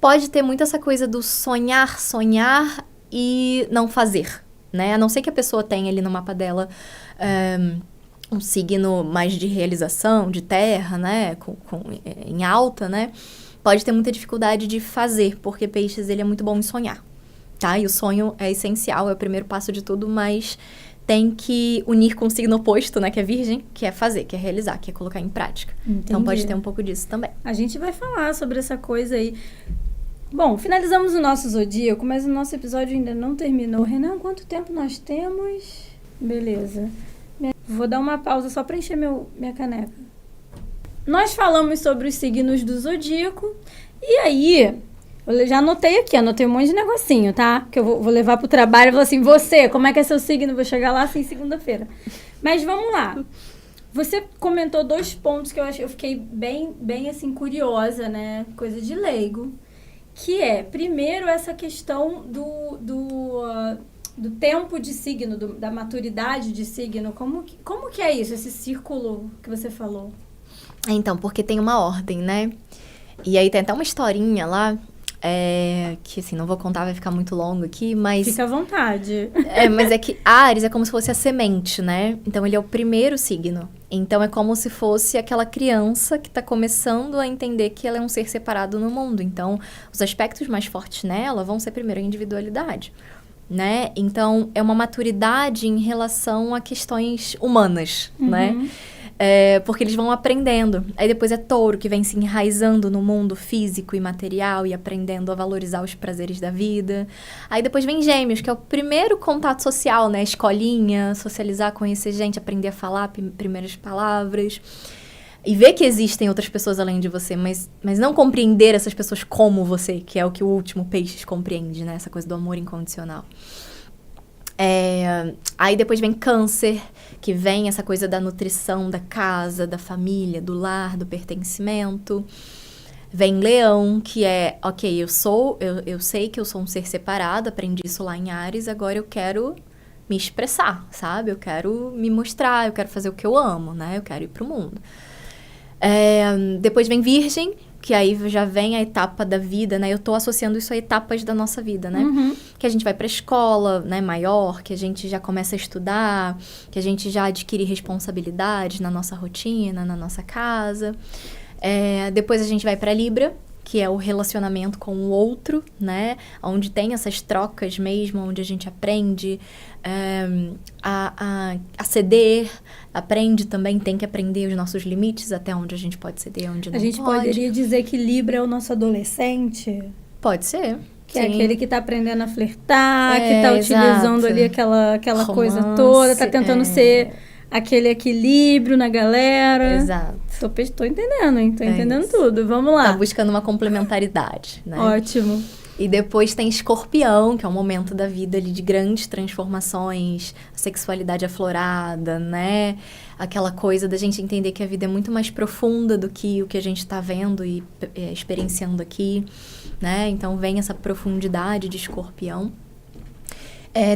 Pode ter muito essa coisa do sonhar e não fazer, né? A não ser que a pessoa tenha ali no mapa dela um signo mais de realização, de terra, né? Em alta, né? Pode ter muita dificuldade de fazer, porque peixes, ele é muito bom em sonhar, tá? E o sonho é essencial, é o primeiro passo de tudo, mas tem que unir com o signo oposto, né? Que é virgem, que é fazer, que é realizar, que é colocar em prática. Então, pode ter um pouco disso também. A gente vai falar sobre essa coisa aí. Bom, finalizamos o nosso zodíaco, mas o nosso episódio ainda não terminou. Renan, quanto tempo nós temos? Beleza. Vou dar uma pausa só para encher minha caneca. Nós falamos sobre os signos do zodíaco. E aí, eu já anotei aqui, anotei um monte de negocinho, tá? Que eu vou levar pro trabalho e vou assim, você, como é que é seu signo? Vou chegar lá assim segunda-feira. Mas vamos lá. Você comentou 2 pontos que eu fiquei bem assim, curiosa, né? Coisa de leigo. Que é, primeiro, essa questão do tempo de signo, da maturidade de signo. Como que é isso, esse círculo que você falou? Então, porque tem uma ordem, né? E aí tem até uma historinha lá, que assim, não vou contar, vai ficar muito longo aqui, mas... Fica à vontade. Mas é que Áries é como se fosse a semente, né? Então, ele é o primeiro signo. Então, é como se fosse aquela criança que tá começando a entender que ela é um ser separado no mundo. Então, os aspectos mais fortes nela vão ser primeiro a individualidade, né? Então, é uma maturidade em relação a questões humanas, né? Porque eles vão aprendendo. Aí depois é Touro, que vem se enraizando no mundo físico e material e aprendendo a valorizar os prazeres da vida. Aí depois vem Gêmeos, que é o primeiro contato social, né? Escolinha, socializar, conhecer gente, aprender a falar primeiras palavras. E ver que existem outras pessoas além de você, mas não compreender essas pessoas como você, que é o que o último Peixes compreende, né? Essa coisa do amor incondicional. Aí depois vem Câncer, que vem essa coisa da nutrição da casa, da família, do lar, do pertencimento. Vem Leão, que é, ok, eu sei que eu sou um ser separado, aprendi isso lá em Áries, agora eu quero me expressar, sabe? Eu quero me mostrar, eu quero fazer o que eu amo, né? Eu quero ir pro mundo. Depois vem Virgem, que aí já vem a etapa da vida, né? Eu tô associando isso a etapas da nossa vida, né? Que a gente vai pra escola, né, maior, que a gente já começa a estudar, que a gente já adquire responsabilidades na nossa rotina, na nossa casa. Depois a gente vai pra Libra, que é o relacionamento com o outro, né? Onde tem essas trocas mesmo, onde a gente aprende a ceder, aprende também, tem que aprender os nossos limites, até onde a gente pode ceder, onde não pode. A gente poderia dizer que Libra é o nosso adolescente? Pode ser. Que é aquele que tá aprendendo a flertar, que tá utilizando exato. ali aquela Romance, coisa toda, tá tentando ser aquele equilíbrio na galera. Exato. Tô entendendo, hein? Tô entendendo tudo. Vamos lá. Tá buscando uma complementaridade, né? Ótimo. E depois tem Escorpião, que é um momento da vida ali de grandes transformações, sexualidade aflorada, né? Aquela coisa da gente entender que a vida é muito mais profunda do que o que a gente tá vendo e experienciando aqui, né? Então vem essa profundidade de Escorpião.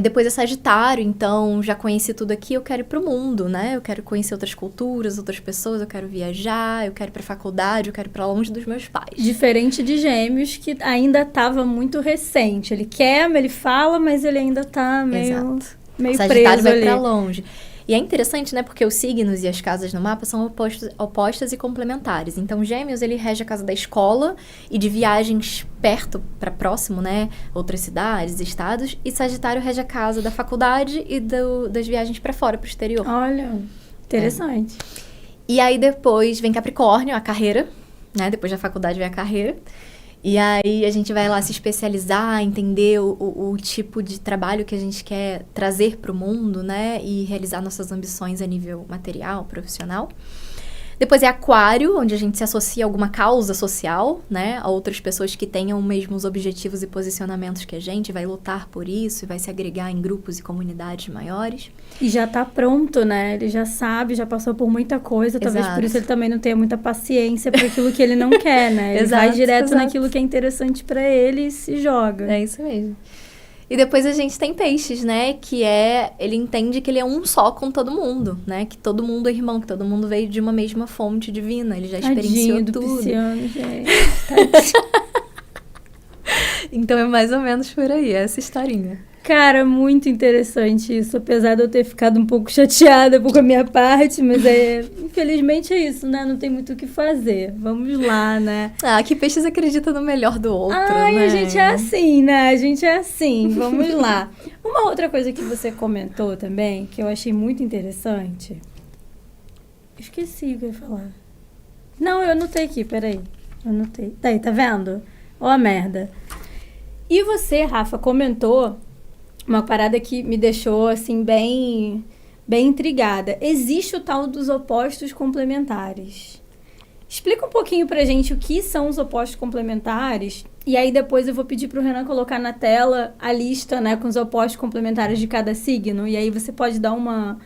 Depois é Sagitário, então já conheci tudo aqui, eu quero ir pro mundo, né? Eu quero conhecer outras culturas, outras pessoas, eu quero viajar, eu quero ir pra faculdade, eu quero ir pra longe dos meus pais. Diferente de Gêmeos, que ainda tava muito recente. Ele quer, ele fala, mas ele ainda tá meio Sagitário preso vai ali. pra longe. E é interessante, né? Porque os signos e as casas no mapa são opostas e complementares. Então, Gêmeos, ele rege a casa da escola e de viagens perto para próximo, né? Outras cidades, estados. E Sagitário rege a casa da faculdade e das viagens para fora, pro exterior. Olha, interessante. E aí, depois vem Capricórnio, a carreira, né? Depois da faculdade vem a carreira. E aí a gente vai lá se especializar, entender o tipo de trabalho que a gente quer trazer para o mundo, né? E realizar nossas ambições a nível material, profissional. Depois é Aquário, onde a gente se associa a alguma causa social, né? A outras pessoas que tenham os mesmos objetivos e posicionamentos que a gente, vai lutar por isso e vai se agregar em grupos e comunidades maiores. E já tá pronto, né? Ele já sabe, já passou por muita coisa. Talvez Exato. por isso ele também não tenha muita paciência para aquilo que ele não quer, né? Ele vai direto naquilo que é interessante para ele e se joga. É isso mesmo. E depois a gente tem Peixes, né? Que ele entende que ele é um só com todo mundo, né? Que todo mundo é irmão, que todo mundo veio de uma mesma fonte divina. Ele já experienciou do tudo. Pisciano, gente. Então é mais ou menos por aí, essa historinha. Cara, muito interessante isso. Apesar de eu ter ficado um pouco chateada por a minha parte, mas infelizmente é isso, né? Não tem muito o que fazer. Vamos lá, né? Que Peixes acredita no melhor do outro, né? A gente é assim, né? A gente é assim. Vamos lá. Uma outra coisa que você comentou também, que eu achei muito interessante. Esqueci o que eu ia falar. Não, eu anotei aqui, peraí. Eu anotei. Daí, tá vendo? Ó a merda. E você, Rafa, comentou uma parada que me deixou, assim, bem intrigada. Existe o tal dos opostos complementares. Explica um pouquinho pra gente o que são os opostos complementares. E aí depois eu vou pedir pro Renan colocar na tela a lista, né, com os opostos complementares de cada signo. E aí você pode dar um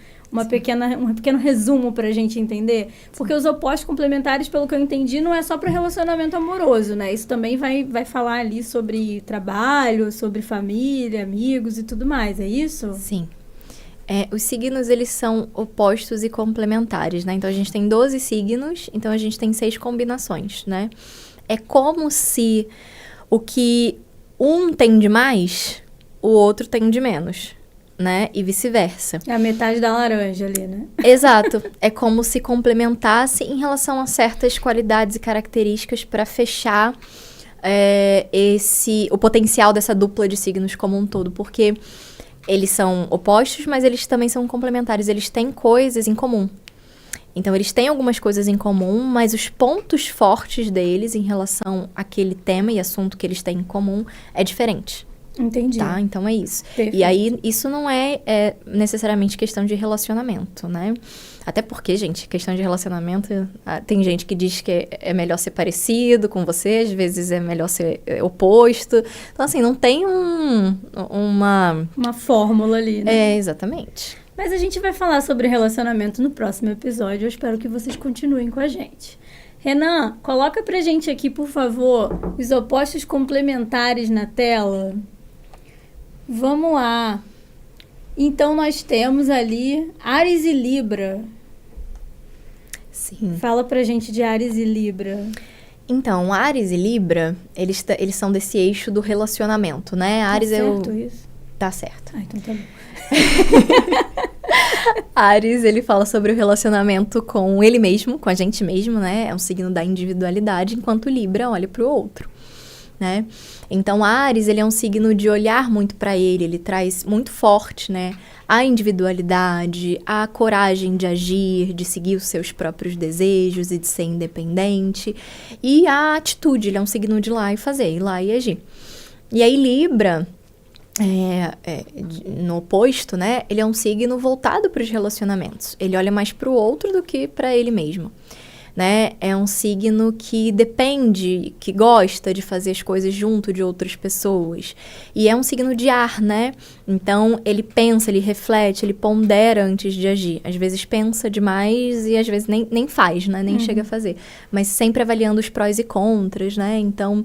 pequeno resumo pra gente entender. Porque os opostos complementares, pelo que eu entendi, não é só para relacionamento amoroso, né? Isso também vai falar ali sobre trabalho, sobre família, amigos e tudo mais, é isso? Sim. Os signos, eles são opostos e complementares, né? Então, a gente tem 12 signos, então a gente tem 6 combinações, né? É como se o que um tem de mais, o outro tem de menos, né? E vice-versa. É a metade da laranja ali, né? Exato. É como se complementasse em relação a certas qualidades e características para fechar o potencial dessa dupla de signos como um todo, porque eles são opostos, mas eles também são complementares. Eles têm coisas em comum. Então, eles têm algumas coisas em comum, mas os pontos fortes deles em relação àquele tema e assunto que eles têm em comum é diferente. Entendi. Tá? Então, é isso. Perfeito. E aí, isso não é necessariamente questão de relacionamento, né? Até porque, gente, questão de relacionamento, tem gente que diz que é melhor ser parecido com você, às vezes é melhor ser oposto. Então, assim, não tem uma fórmula ali, né? Exatamente. Mas a gente vai falar sobre relacionamento no próximo episódio. Eu espero que vocês continuem com a gente. Renan, coloca pra gente aqui, por favor, os opostos complementares na tela. Vamos lá. Então, nós temos ali Áries e Libra. Sim. Fala pra gente de Áries e Libra. Então, Áries e Libra, eles são desse eixo do relacionamento, né? Áries tá certo isso? Tá certo. Então tá bom. Áries, ele fala sobre o relacionamento com ele mesmo, com a gente mesmo, né? É um signo da individualidade, enquanto Libra olha pro outro, né? Então, Áries, ele é um signo de olhar muito para ele traz muito forte, né? A individualidade, a coragem de agir, de seguir os seus próprios desejos e de ser independente. E a atitude, ele é um signo de ir lá e fazer, ir lá e agir. E aí, Libra, no oposto, né? Ele é um signo voltado para os relacionamentos. Ele olha mais para o outro do que para ele mesmo. Né? É um signo que depende, que gosta de fazer as coisas junto de outras pessoas. E é um signo de ar, né? Então, ele pensa, ele reflete, ele pondera antes de agir. Às vezes pensa demais e às vezes nem faz, né? Nem chega a fazer. Mas sempre avaliando os prós e contras, né? Então,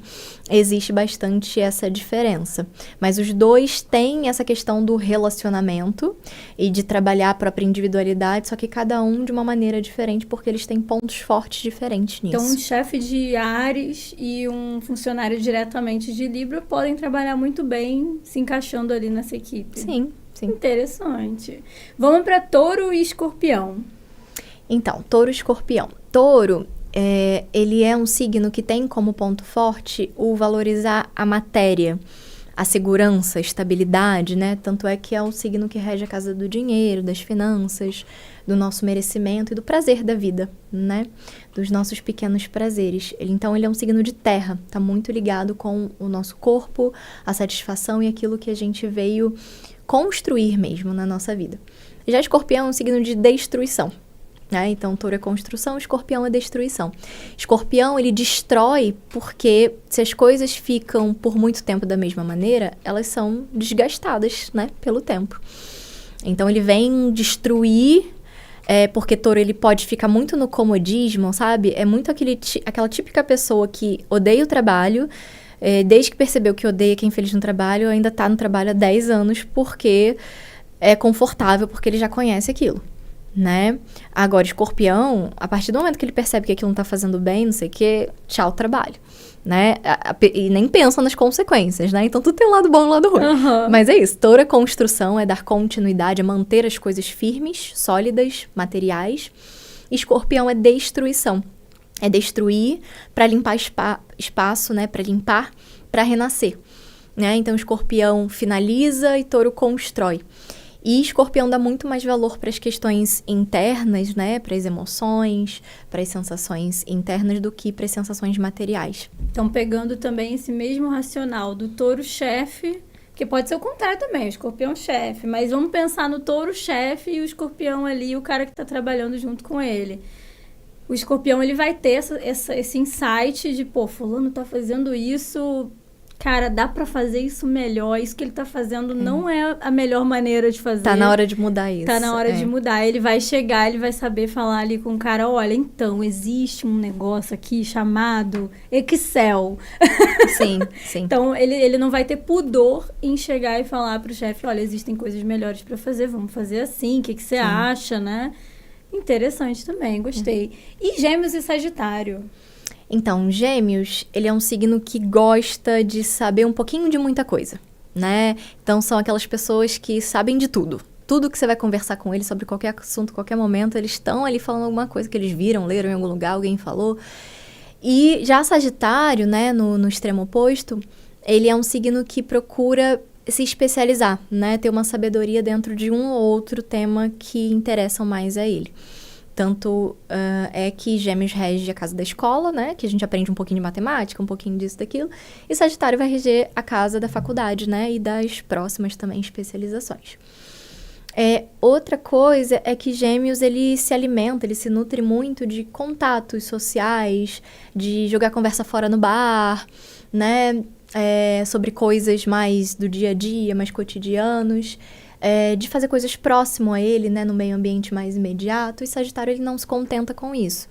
existe bastante essa diferença. Mas os dois têm essa questão do relacionamento e de trabalhar a própria individualidade, só que cada um de uma maneira diferente, porque eles têm pontos fortes diferentes nisso. Então, um chefe de Áries e um funcionário diretamente de Libra podem trabalhar muito bem se encaixando ali nessa equipe. Sim, sim. Interessante. Vamos para Touro e Escorpião. Então, Touro e Escorpião. Touro, ele é um signo que tem como ponto forte o valorizar a matéria, a segurança, a estabilidade, né? Tanto é que é o signo que rege a casa do dinheiro, das finanças, do nosso merecimento e do prazer da vida, né? Dos nossos pequenos prazeres. Então, ele é um signo de terra, tá muito ligado com o nosso corpo, a satisfação e aquilo que a gente veio construir mesmo na nossa vida. Já Escorpião é um signo de destruição. Então, Touro é construção, Escorpião é destruição. Escorpião, ele destrói porque se as coisas ficam por muito tempo da mesma maneira, elas são desgastadas, né, pelo tempo. Então, ele vem destruir, porque Touro, ele pode ficar muito no comodismo, sabe? É muito aquela típica pessoa que odeia o trabalho, desde que percebeu que odeia quem é infeliz no trabalho, ainda tá no trabalho há 10 anos porque é confortável, porque ele já conhece aquilo. Né? Agora, Escorpião, a partir do momento que ele percebe que aquilo não tá fazendo bem, não sei o que, tchau, trabalho, né? E nem pensa nas consequências, né? Então, tudo tem um lado bom e um lado ruim. Uhum. Mas é isso, Touro é construção, é dar continuidade, é manter as coisas firmes, sólidas, materiais. Escorpião é destruição. É destruir para limpar espaço, né? Para limpar, para renascer, né? Então, Escorpião finaliza e Touro constrói. E Escorpião dá muito mais valor para as questões internas, né? Para as emoções, para as sensações internas do que para as sensações materiais. Então, pegando também esse mesmo racional do touro-chefe, que pode ser o contrário também, o escorpião-chefe, mas vamos pensar no touro-chefe e o escorpião ali, o cara que está trabalhando junto com ele. O escorpião, ele vai ter esse insight de, pô, fulano tá fazendo isso... Cara, dá pra fazer isso melhor. Isso que ele tá fazendo não é a melhor maneira de fazer. Tá na hora de mudar isso. Tá na hora de mudar. Ele vai chegar, ele vai saber falar ali com o cara, olha, então, existe um negócio aqui chamado Excel. Sim, sim. Então, ele não vai ter pudor em chegar e falar pro chefe, olha, existem coisas melhores pra fazer, vamos fazer assim, o que você acha, né? Interessante também, gostei. E Gêmeos e Sagitário? Então, Gêmeos, ele é um signo que gosta de saber um pouquinho de muita coisa, né? Então, são aquelas pessoas que sabem de tudo. Tudo que você vai conversar com eles sobre qualquer assunto, qualquer momento, eles estão ali falando alguma coisa que eles viram, leram em algum lugar, alguém falou. E já Sagitário, né, no extremo oposto, ele é um signo que procura se especializar, né? Ter uma sabedoria dentro de um ou outro tema que interessam mais a ele. Tanto é que Gêmeos rege a casa da escola, né? Que a gente aprende um pouquinho de matemática, um pouquinho disso, daquilo. E Sagitário vai reger a casa da faculdade, né? E das próximas também especializações. Outra coisa é que Gêmeos, ele se alimenta, ele se nutre muito de contatos sociais, de jogar conversa fora no bar, né? Sobre coisas mais do dia a dia, mais cotidianos. De fazer coisas próximo a ele, né, no meio ambiente mais imediato, e Sagitário, ele não se contenta com isso.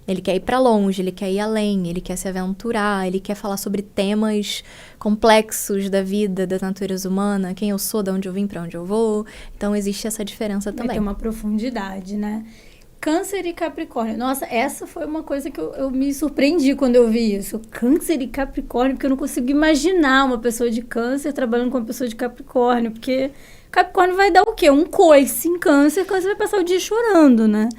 Ele quer ir para longe, ele quer ir além, ele quer se aventurar, ele quer falar sobre temas complexos da vida, da natureza humana, quem eu sou, de onde eu vim, para onde eu vou. Então, existe essa diferença também. Vai ter uma profundidade, né? Câncer e Capricórnio. Nossa, essa foi uma coisa que eu me surpreendi quando eu vi isso. Câncer e Capricórnio, porque eu não consigo imaginar uma pessoa de Câncer trabalhando com uma pessoa de Capricórnio, porque... Capricórnio vai dar o quê? Um coice em Câncer vai passar o dia chorando, né?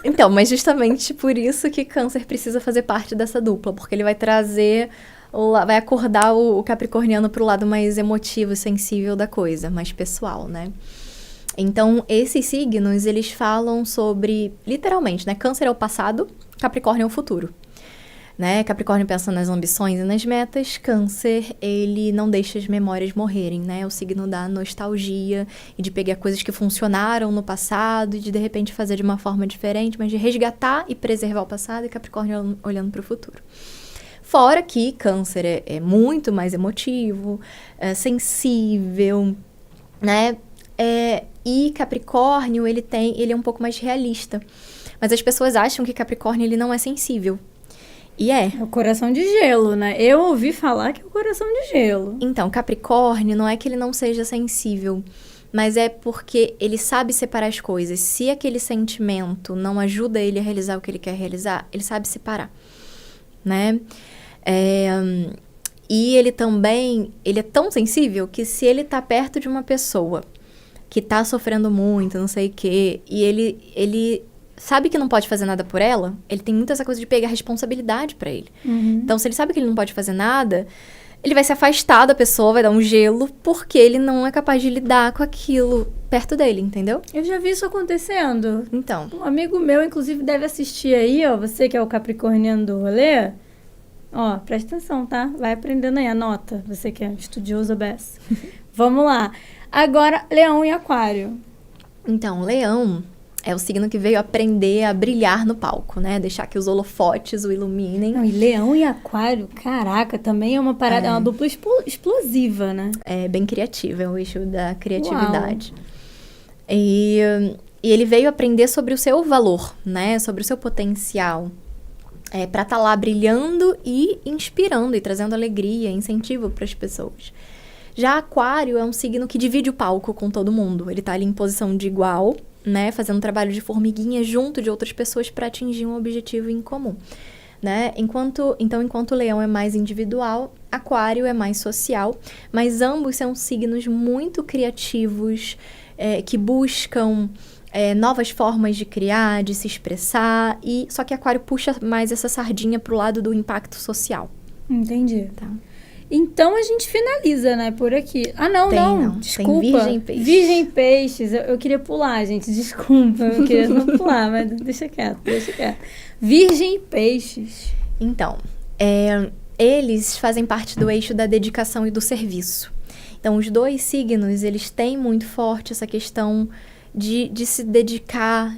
Então, mas justamente por isso que Câncer precisa fazer parte dessa dupla, porque ele vai trazer, vai acordar o capricorniano pro lado mais emotivo, sensível da coisa, mais pessoal, né? Então, esses signos, eles falam sobre, literalmente, né? Câncer é o passado, Capricórnio é o futuro. Né? Capricórnio pensa nas ambições e nas metas. Câncer, ele não deixa as memórias morrerem, né? É o signo da nostalgia e de pegar coisas que funcionaram no passado e de repente fazer de uma forma diferente, mas de resgatar e preservar o passado, e Capricórnio olhando para o futuro. Fora que Câncer é muito mais emotivo, sensível, né? E Capricórnio, ele é um pouco mais realista. Mas as pessoas acham que Capricórnio, ele não é sensível. E É o coração de gelo, né? Eu ouvi falar que é o coração de gelo. Então, Capricórnio não é que ele não seja sensível, mas é porque ele sabe separar as coisas. Se aquele sentimento não ajuda ele a realizar o que ele quer realizar, ele sabe separar, né? E ele também, ele é tão sensível que se ele tá perto de uma pessoa que tá sofrendo muito, não sei o quê, e ele sabe que não pode fazer nada por ela, ele tem muito essa coisa de pegar responsabilidade pra ele. Uhum. Então, se ele sabe que ele não pode fazer nada, ele vai se afastar da pessoa, vai dar um gelo, porque ele não é capaz de lidar com aquilo perto dele, entendeu? Eu já vi isso acontecendo. Então, Um amigo meu, inclusive, deve assistir aí, ó. Você que é o capricorniano do rolê. Ó, presta atenção, tá? Vai aprendendo aí, anota. Você que é estudioso obess. Vamos lá. Agora, Leão e Aquário. então, Leão é o signo que veio aprender a brilhar no palco, né? Deixar que os holofotes o iluminem. Não, e Leão e Aquário, caraca, também é uma parada, é uma dupla explosiva, né? É bem criativo, é o eixo da criatividade. E ele veio aprender sobre o seu valor, né? Sobre o seu potencial. Para estar lá brilhando e inspirando e trazendo alegria, incentivo para as pessoas. Já Aquário é um signo que divide o palco com todo mundo. Ele tá ali em posição de igual, né? Fazendo um trabalho de formiguinha junto de outras pessoas para atingir um objetivo em comum. Né? Enquanto o Leão é mais individual, Aquário é mais social, mas ambos são signos muito criativos, que buscam novas formas de criar, de se expressar, só que Aquário puxa mais essa sardinha pro lado do impacto social. Entendi. Tá. Então a gente finaliza, né, por aqui. Ah, não. Desculpa. Tem Virgem e Peixes. Virgem e Peixes. Eu queria pular, gente. Desculpa. Eu queria não pular, mas deixa quieto. Virgem e Peixes. Então, eles fazem parte do eixo da dedicação e do serviço. Então, os dois signos, eles têm muito forte essa questão de se dedicar.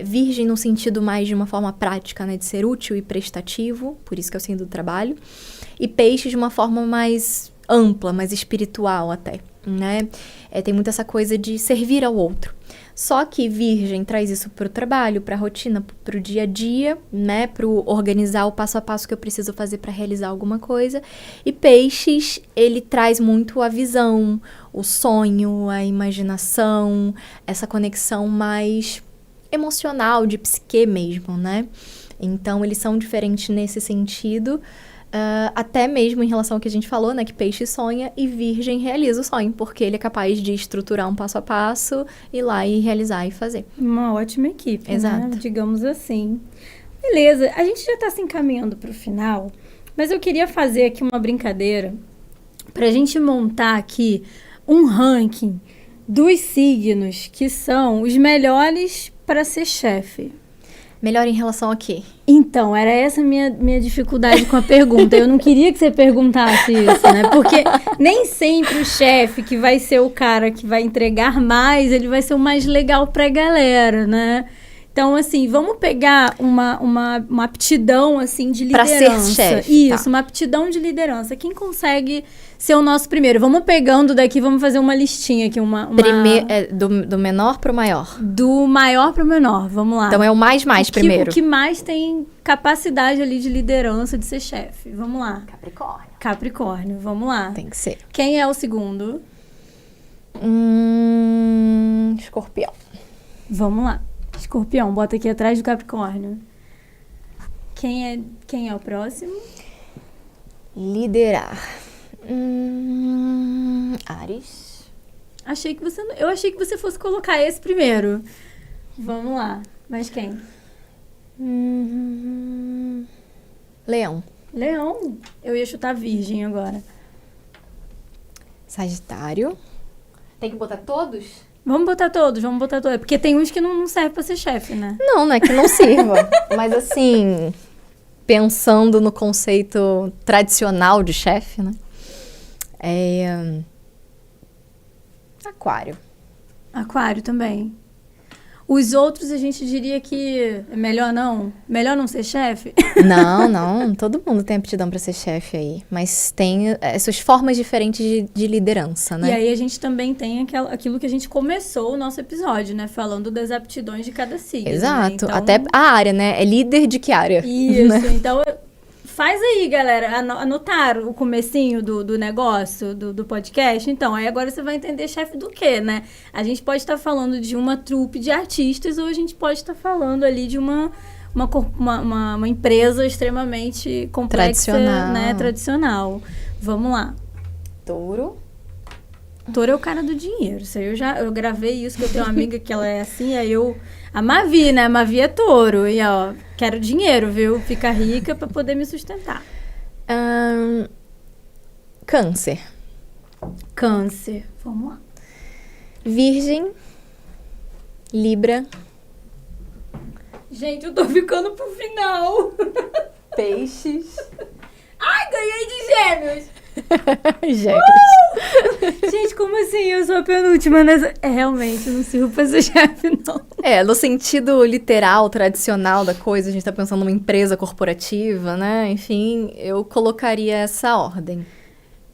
Virgem no sentido mais de uma forma prática, né? De ser útil e prestativo, por isso que é o signo do trabalho. E Peixes de uma forma mais ampla, mais espiritual até, né? Tem muito essa coisa de servir ao outro. Só que Virgem traz isso pro trabalho, pra rotina, pro dia a dia, né? Pro organizar o passo a passo que eu preciso fazer para realizar alguma coisa. E Peixes, ele traz muito a visão, o sonho, a imaginação, essa conexão mais emocional, de psique mesmo, né? Então, eles são diferentes nesse sentido, até mesmo em relação ao que a gente falou, né? Que Peixe sonha e Virgem realiza o sonho, porque ele é capaz de estruturar um passo a passo, ir lá e realizar e fazer. Uma ótima equipe, Exato. né? Digamos assim. Beleza, a gente já está se encaminhando para o final, mas eu queria fazer aqui uma brincadeira para a gente montar aqui um ranking dos signos que são os melhores para ser chefe. Melhor em relação a quê? Então, era essa a minha dificuldade com a pergunta. Eu não queria que você perguntasse isso, né? Porque nem sempre o chefe que vai ser o cara que vai entregar mais, ele vai ser o mais legal pra galera, né? Então, assim, vamos pegar uma aptidão, assim, de liderança. Pra ser chefe, Isso, tá. uma aptidão de liderança. Quem consegue ser o nosso primeiro? Vamos pegando daqui, vamos fazer uma listinha aqui, Do menor pro maior. do maior pro menor. Vamos lá. Então, é o mais primeiro. O que mais tem capacidade ali de liderança, de ser chefe. Vamos lá. Capricórnio. Capricórnio, vamos lá. Tem que ser. Quem é o segundo? Escorpião. Vamos lá. Escorpião, bota aqui atrás do Capricórnio. Quem é o próximo? Liderar. Áries. Eu achei que você fosse colocar esse primeiro. Vamos lá. Mas quem? Leão. Leão. Eu ia chutar Virgem agora. Sagitário. Tem que botar todos? Vamos botar todos. Porque tem uns que não servem pra ser chefe, né? Não é que não sirva. Mas assim, pensando no conceito tradicional de chefe, né? Aquário. Aquário também. Os outros a gente diria que é melhor não ser chefe. Não, todo mundo tem aptidão para ser chefe aí, mas tem essas formas diferentes de liderança, né? E aí a gente também tem aquilo que a gente começou o nosso episódio, né? Falando das aptidões de cada signo. Exato, né? Então, até a área, né? É líder de que área? Isso, Né? então faz aí, galera, anotaram o comecinho do negócio, do podcast? Então, aí agora você vai entender chefe do quê, né? A gente pode estar falando de uma trupe de artistas ou a gente pode estar falando ali de uma empresa extremamente complexa, Tradicional. né? Tradicional. Vamos lá. Touro. Touro é o cara do dinheiro. Isso aí eu gravei isso, que eu tenho uma amiga que ela é assim, aí a Mavi, né? Mavi é touro. E, ó, quero dinheiro, viu? Fica rica pra poder me sustentar. Câncer. Câncer. Vamos lá. Virgem. Libra. Gente, eu tô ficando pro final. Peixes. Ai, ganhei de gêmeos. Gêmeos. Gente, como assim? Eu sou a penúltima nessa... realmente, eu não sirvo pra ser chefe, não. No sentido literal, tradicional da coisa, a gente tá pensando numa empresa corporativa, né? Enfim, eu colocaria essa ordem.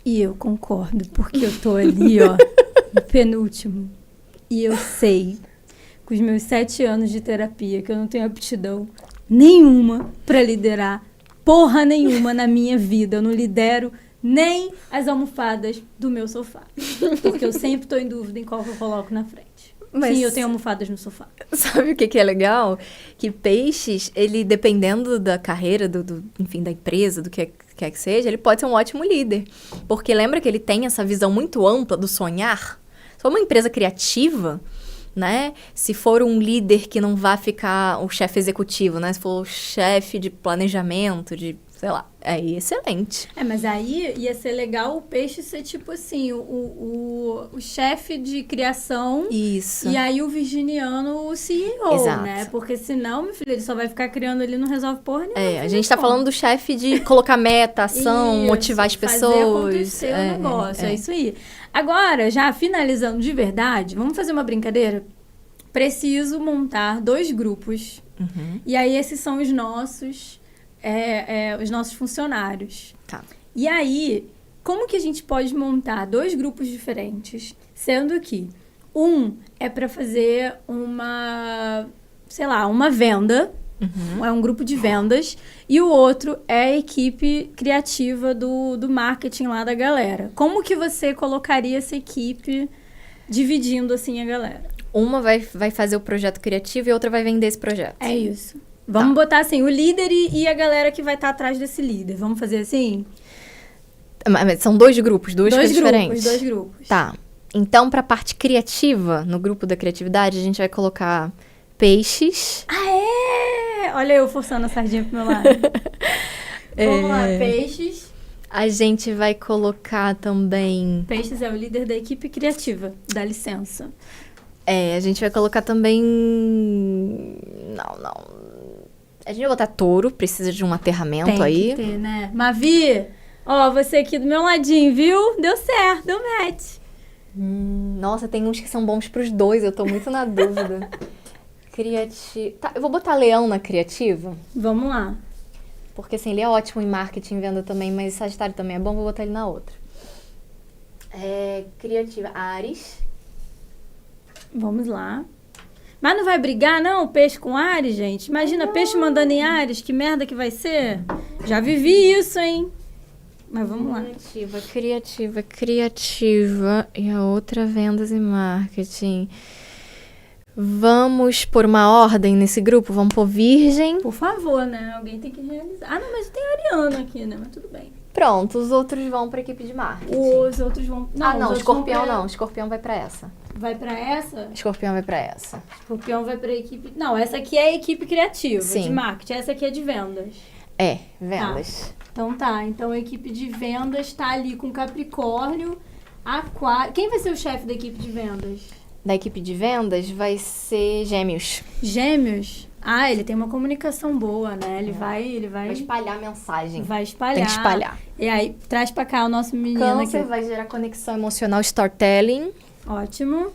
E eu concordo, porque eu tô ali, ó, no penúltimo. E eu sei, com os meus 7 anos de terapia, que eu não tenho aptidão nenhuma pra liderar porra nenhuma na minha vida. Eu não lidero nem as almofadas do meu sofá. Porque eu sempre tô em dúvida em qual que eu coloco na frente. Mas sim, eu tenho almofadas no sofá. sabe o que é legal? Que peixes, ele, dependendo da carreira, enfim, da empresa, do que quer que seja, ele pode ser um ótimo líder. Porque lembra que ele tem essa visão muito ampla do sonhar? Se for uma empresa criativa, né? Se for um líder que não vá ficar o chefe executivo, né? Se for o chefe de planejamento, de, sei lá, é excelente. Mas aí ia ser legal o peixe ser tipo assim, o chefe de criação. Isso. E aí o virginiano o CEO, Exato. né? Porque senão, meu filho, ele só vai ficar criando ali, não resolve porra nenhuma. A gente tá falando do chefe de colocar meta, ação, Isso, motivar as pessoas. Fazer acontecer o negócio, é isso aí. Agora, já finalizando de verdade, vamos fazer uma brincadeira? Preciso montar 2 grupos. Uhum. E aí, esses são os nossos funcionários. Tá. E aí, como que a gente pode montar 2 grupos diferentes? Sendo que um é para fazer uma venda. É um grupo de vendas. E o outro é a equipe criativa do marketing lá da galera. Como que você colocaria essa equipe dividindo, assim, a galera? Uma vai fazer o projeto criativo e a outra vai vender esse projeto. É isso. Vamos botar, assim, o líder e a galera que vai estar atrás desse líder. Vamos fazer assim? Mas são 2 grupos, duas coisas diferentes. 2 grupos. Tá. Então, pra parte criativa, no grupo da criatividade, a gente vai colocar peixes. Ah, é? Olha eu forçando a sardinha pro meu lado. Vamos lá, peixes. A gente vai colocar também... Peixes é o líder da equipe criativa, dá licença. A gente vai colocar também... Não. A gente vai botar touro, precisa de um aterramento aí. Tem que ter, né? Mavi, ó, você aqui do meu ladinho, viu? Deu certo, deu match. Nossa, tem uns que são bons pros 2, eu tô muito na dúvida. Criativo... Tá, eu vou botar leão na criativa. Vamos lá. Porque assim, ele é ótimo em marketing e venda também, mas Sagitário também é bom, vou botar ele na outra. Criativa, Áries. Vamos lá. Mas não vai brigar, não, o peixe com Áries, gente? Imagina, peixe mandando em Áries, que merda que vai ser? Já vivi isso, hein? Mas vamos lá. Criativa. E a outra, vendas e marketing. Vamos pôr uma ordem nesse grupo? Vamos pôr virgem. Por favor, né? Alguém tem que realizar. Ah, não, mas tem Ariana aqui, né? Mas tudo bem. Pronto, os outros vão pra equipe de marketing. Os outros vão... Não, os escorpião outros vão não. Escorpião vai pra essa. Vai pra essa? Escorpião vai pra essa. Escorpião vai pra equipe... Não, essa aqui é a equipe criativa, Sim. de marketing. Essa aqui é de vendas. Vendas. Então a equipe de vendas tá ali com Capricórnio, Aquário... Quem vai ser o chefe da equipe de vendas? Da equipe de vendas vai ser Gêmeos. Gêmeos? Ah, ele tem uma comunicação boa, né? Ele vai... Vai espalhar a mensagem. Vai espalhar. Tem que espalhar. E aí, traz pra cá o nosso menino Câncer aqui. vai gerar conexão emocional, storytelling. Ótimo.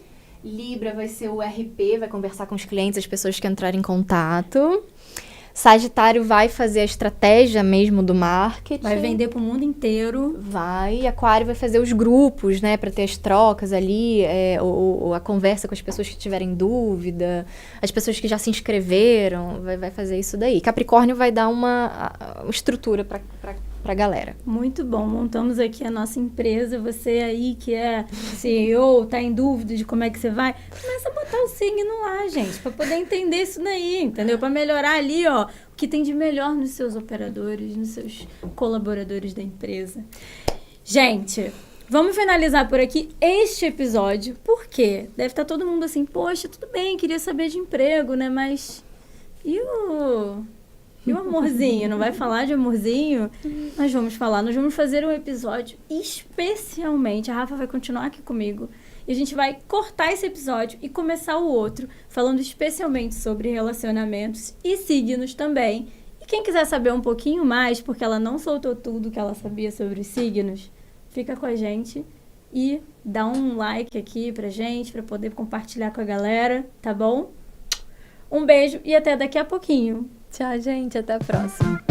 Libra vai ser o RP, vai conversar com os clientes, as pessoas que entrarem em contato. Sagitário vai fazer a estratégia mesmo do marketing. Vai vender pro mundo inteiro. Vai. Aquário vai fazer os grupos, né? Pra ter as trocas ali, a conversa com as pessoas que tiverem dúvida, as pessoas que já se inscreveram, vai fazer isso daí. Capricórnio vai dar uma estrutura pra galera. Muito bom. Montamos aqui a nossa empresa. Você aí que é CEO, tá em dúvida de como é que você vai, começa a botar o signo lá, gente, pra poder entender isso daí, entendeu? Pra melhorar ali, ó, o que tem de melhor nos seus operadores, nos seus colaboradores da empresa. Gente, vamos finalizar por aqui este episódio, porque deve estar todo mundo assim, poxa, tudo bem, queria saber de emprego, né, mas e o E o amorzinho? Não vai falar de amorzinho? Nós vamos falar. Nós vamos fazer um episódio especialmente. A Rafa vai continuar aqui comigo. E a gente vai cortar esse episódio e começar o outro, falando especialmente sobre relacionamentos e signos também. E quem quiser saber um pouquinho mais, porque ela não soltou tudo que ela sabia sobre os signos, fica com a gente e dá um like aqui pra gente, pra poder compartilhar com a galera, tá bom? Um beijo e até daqui a pouquinho. Tchau, gente. Até a próxima.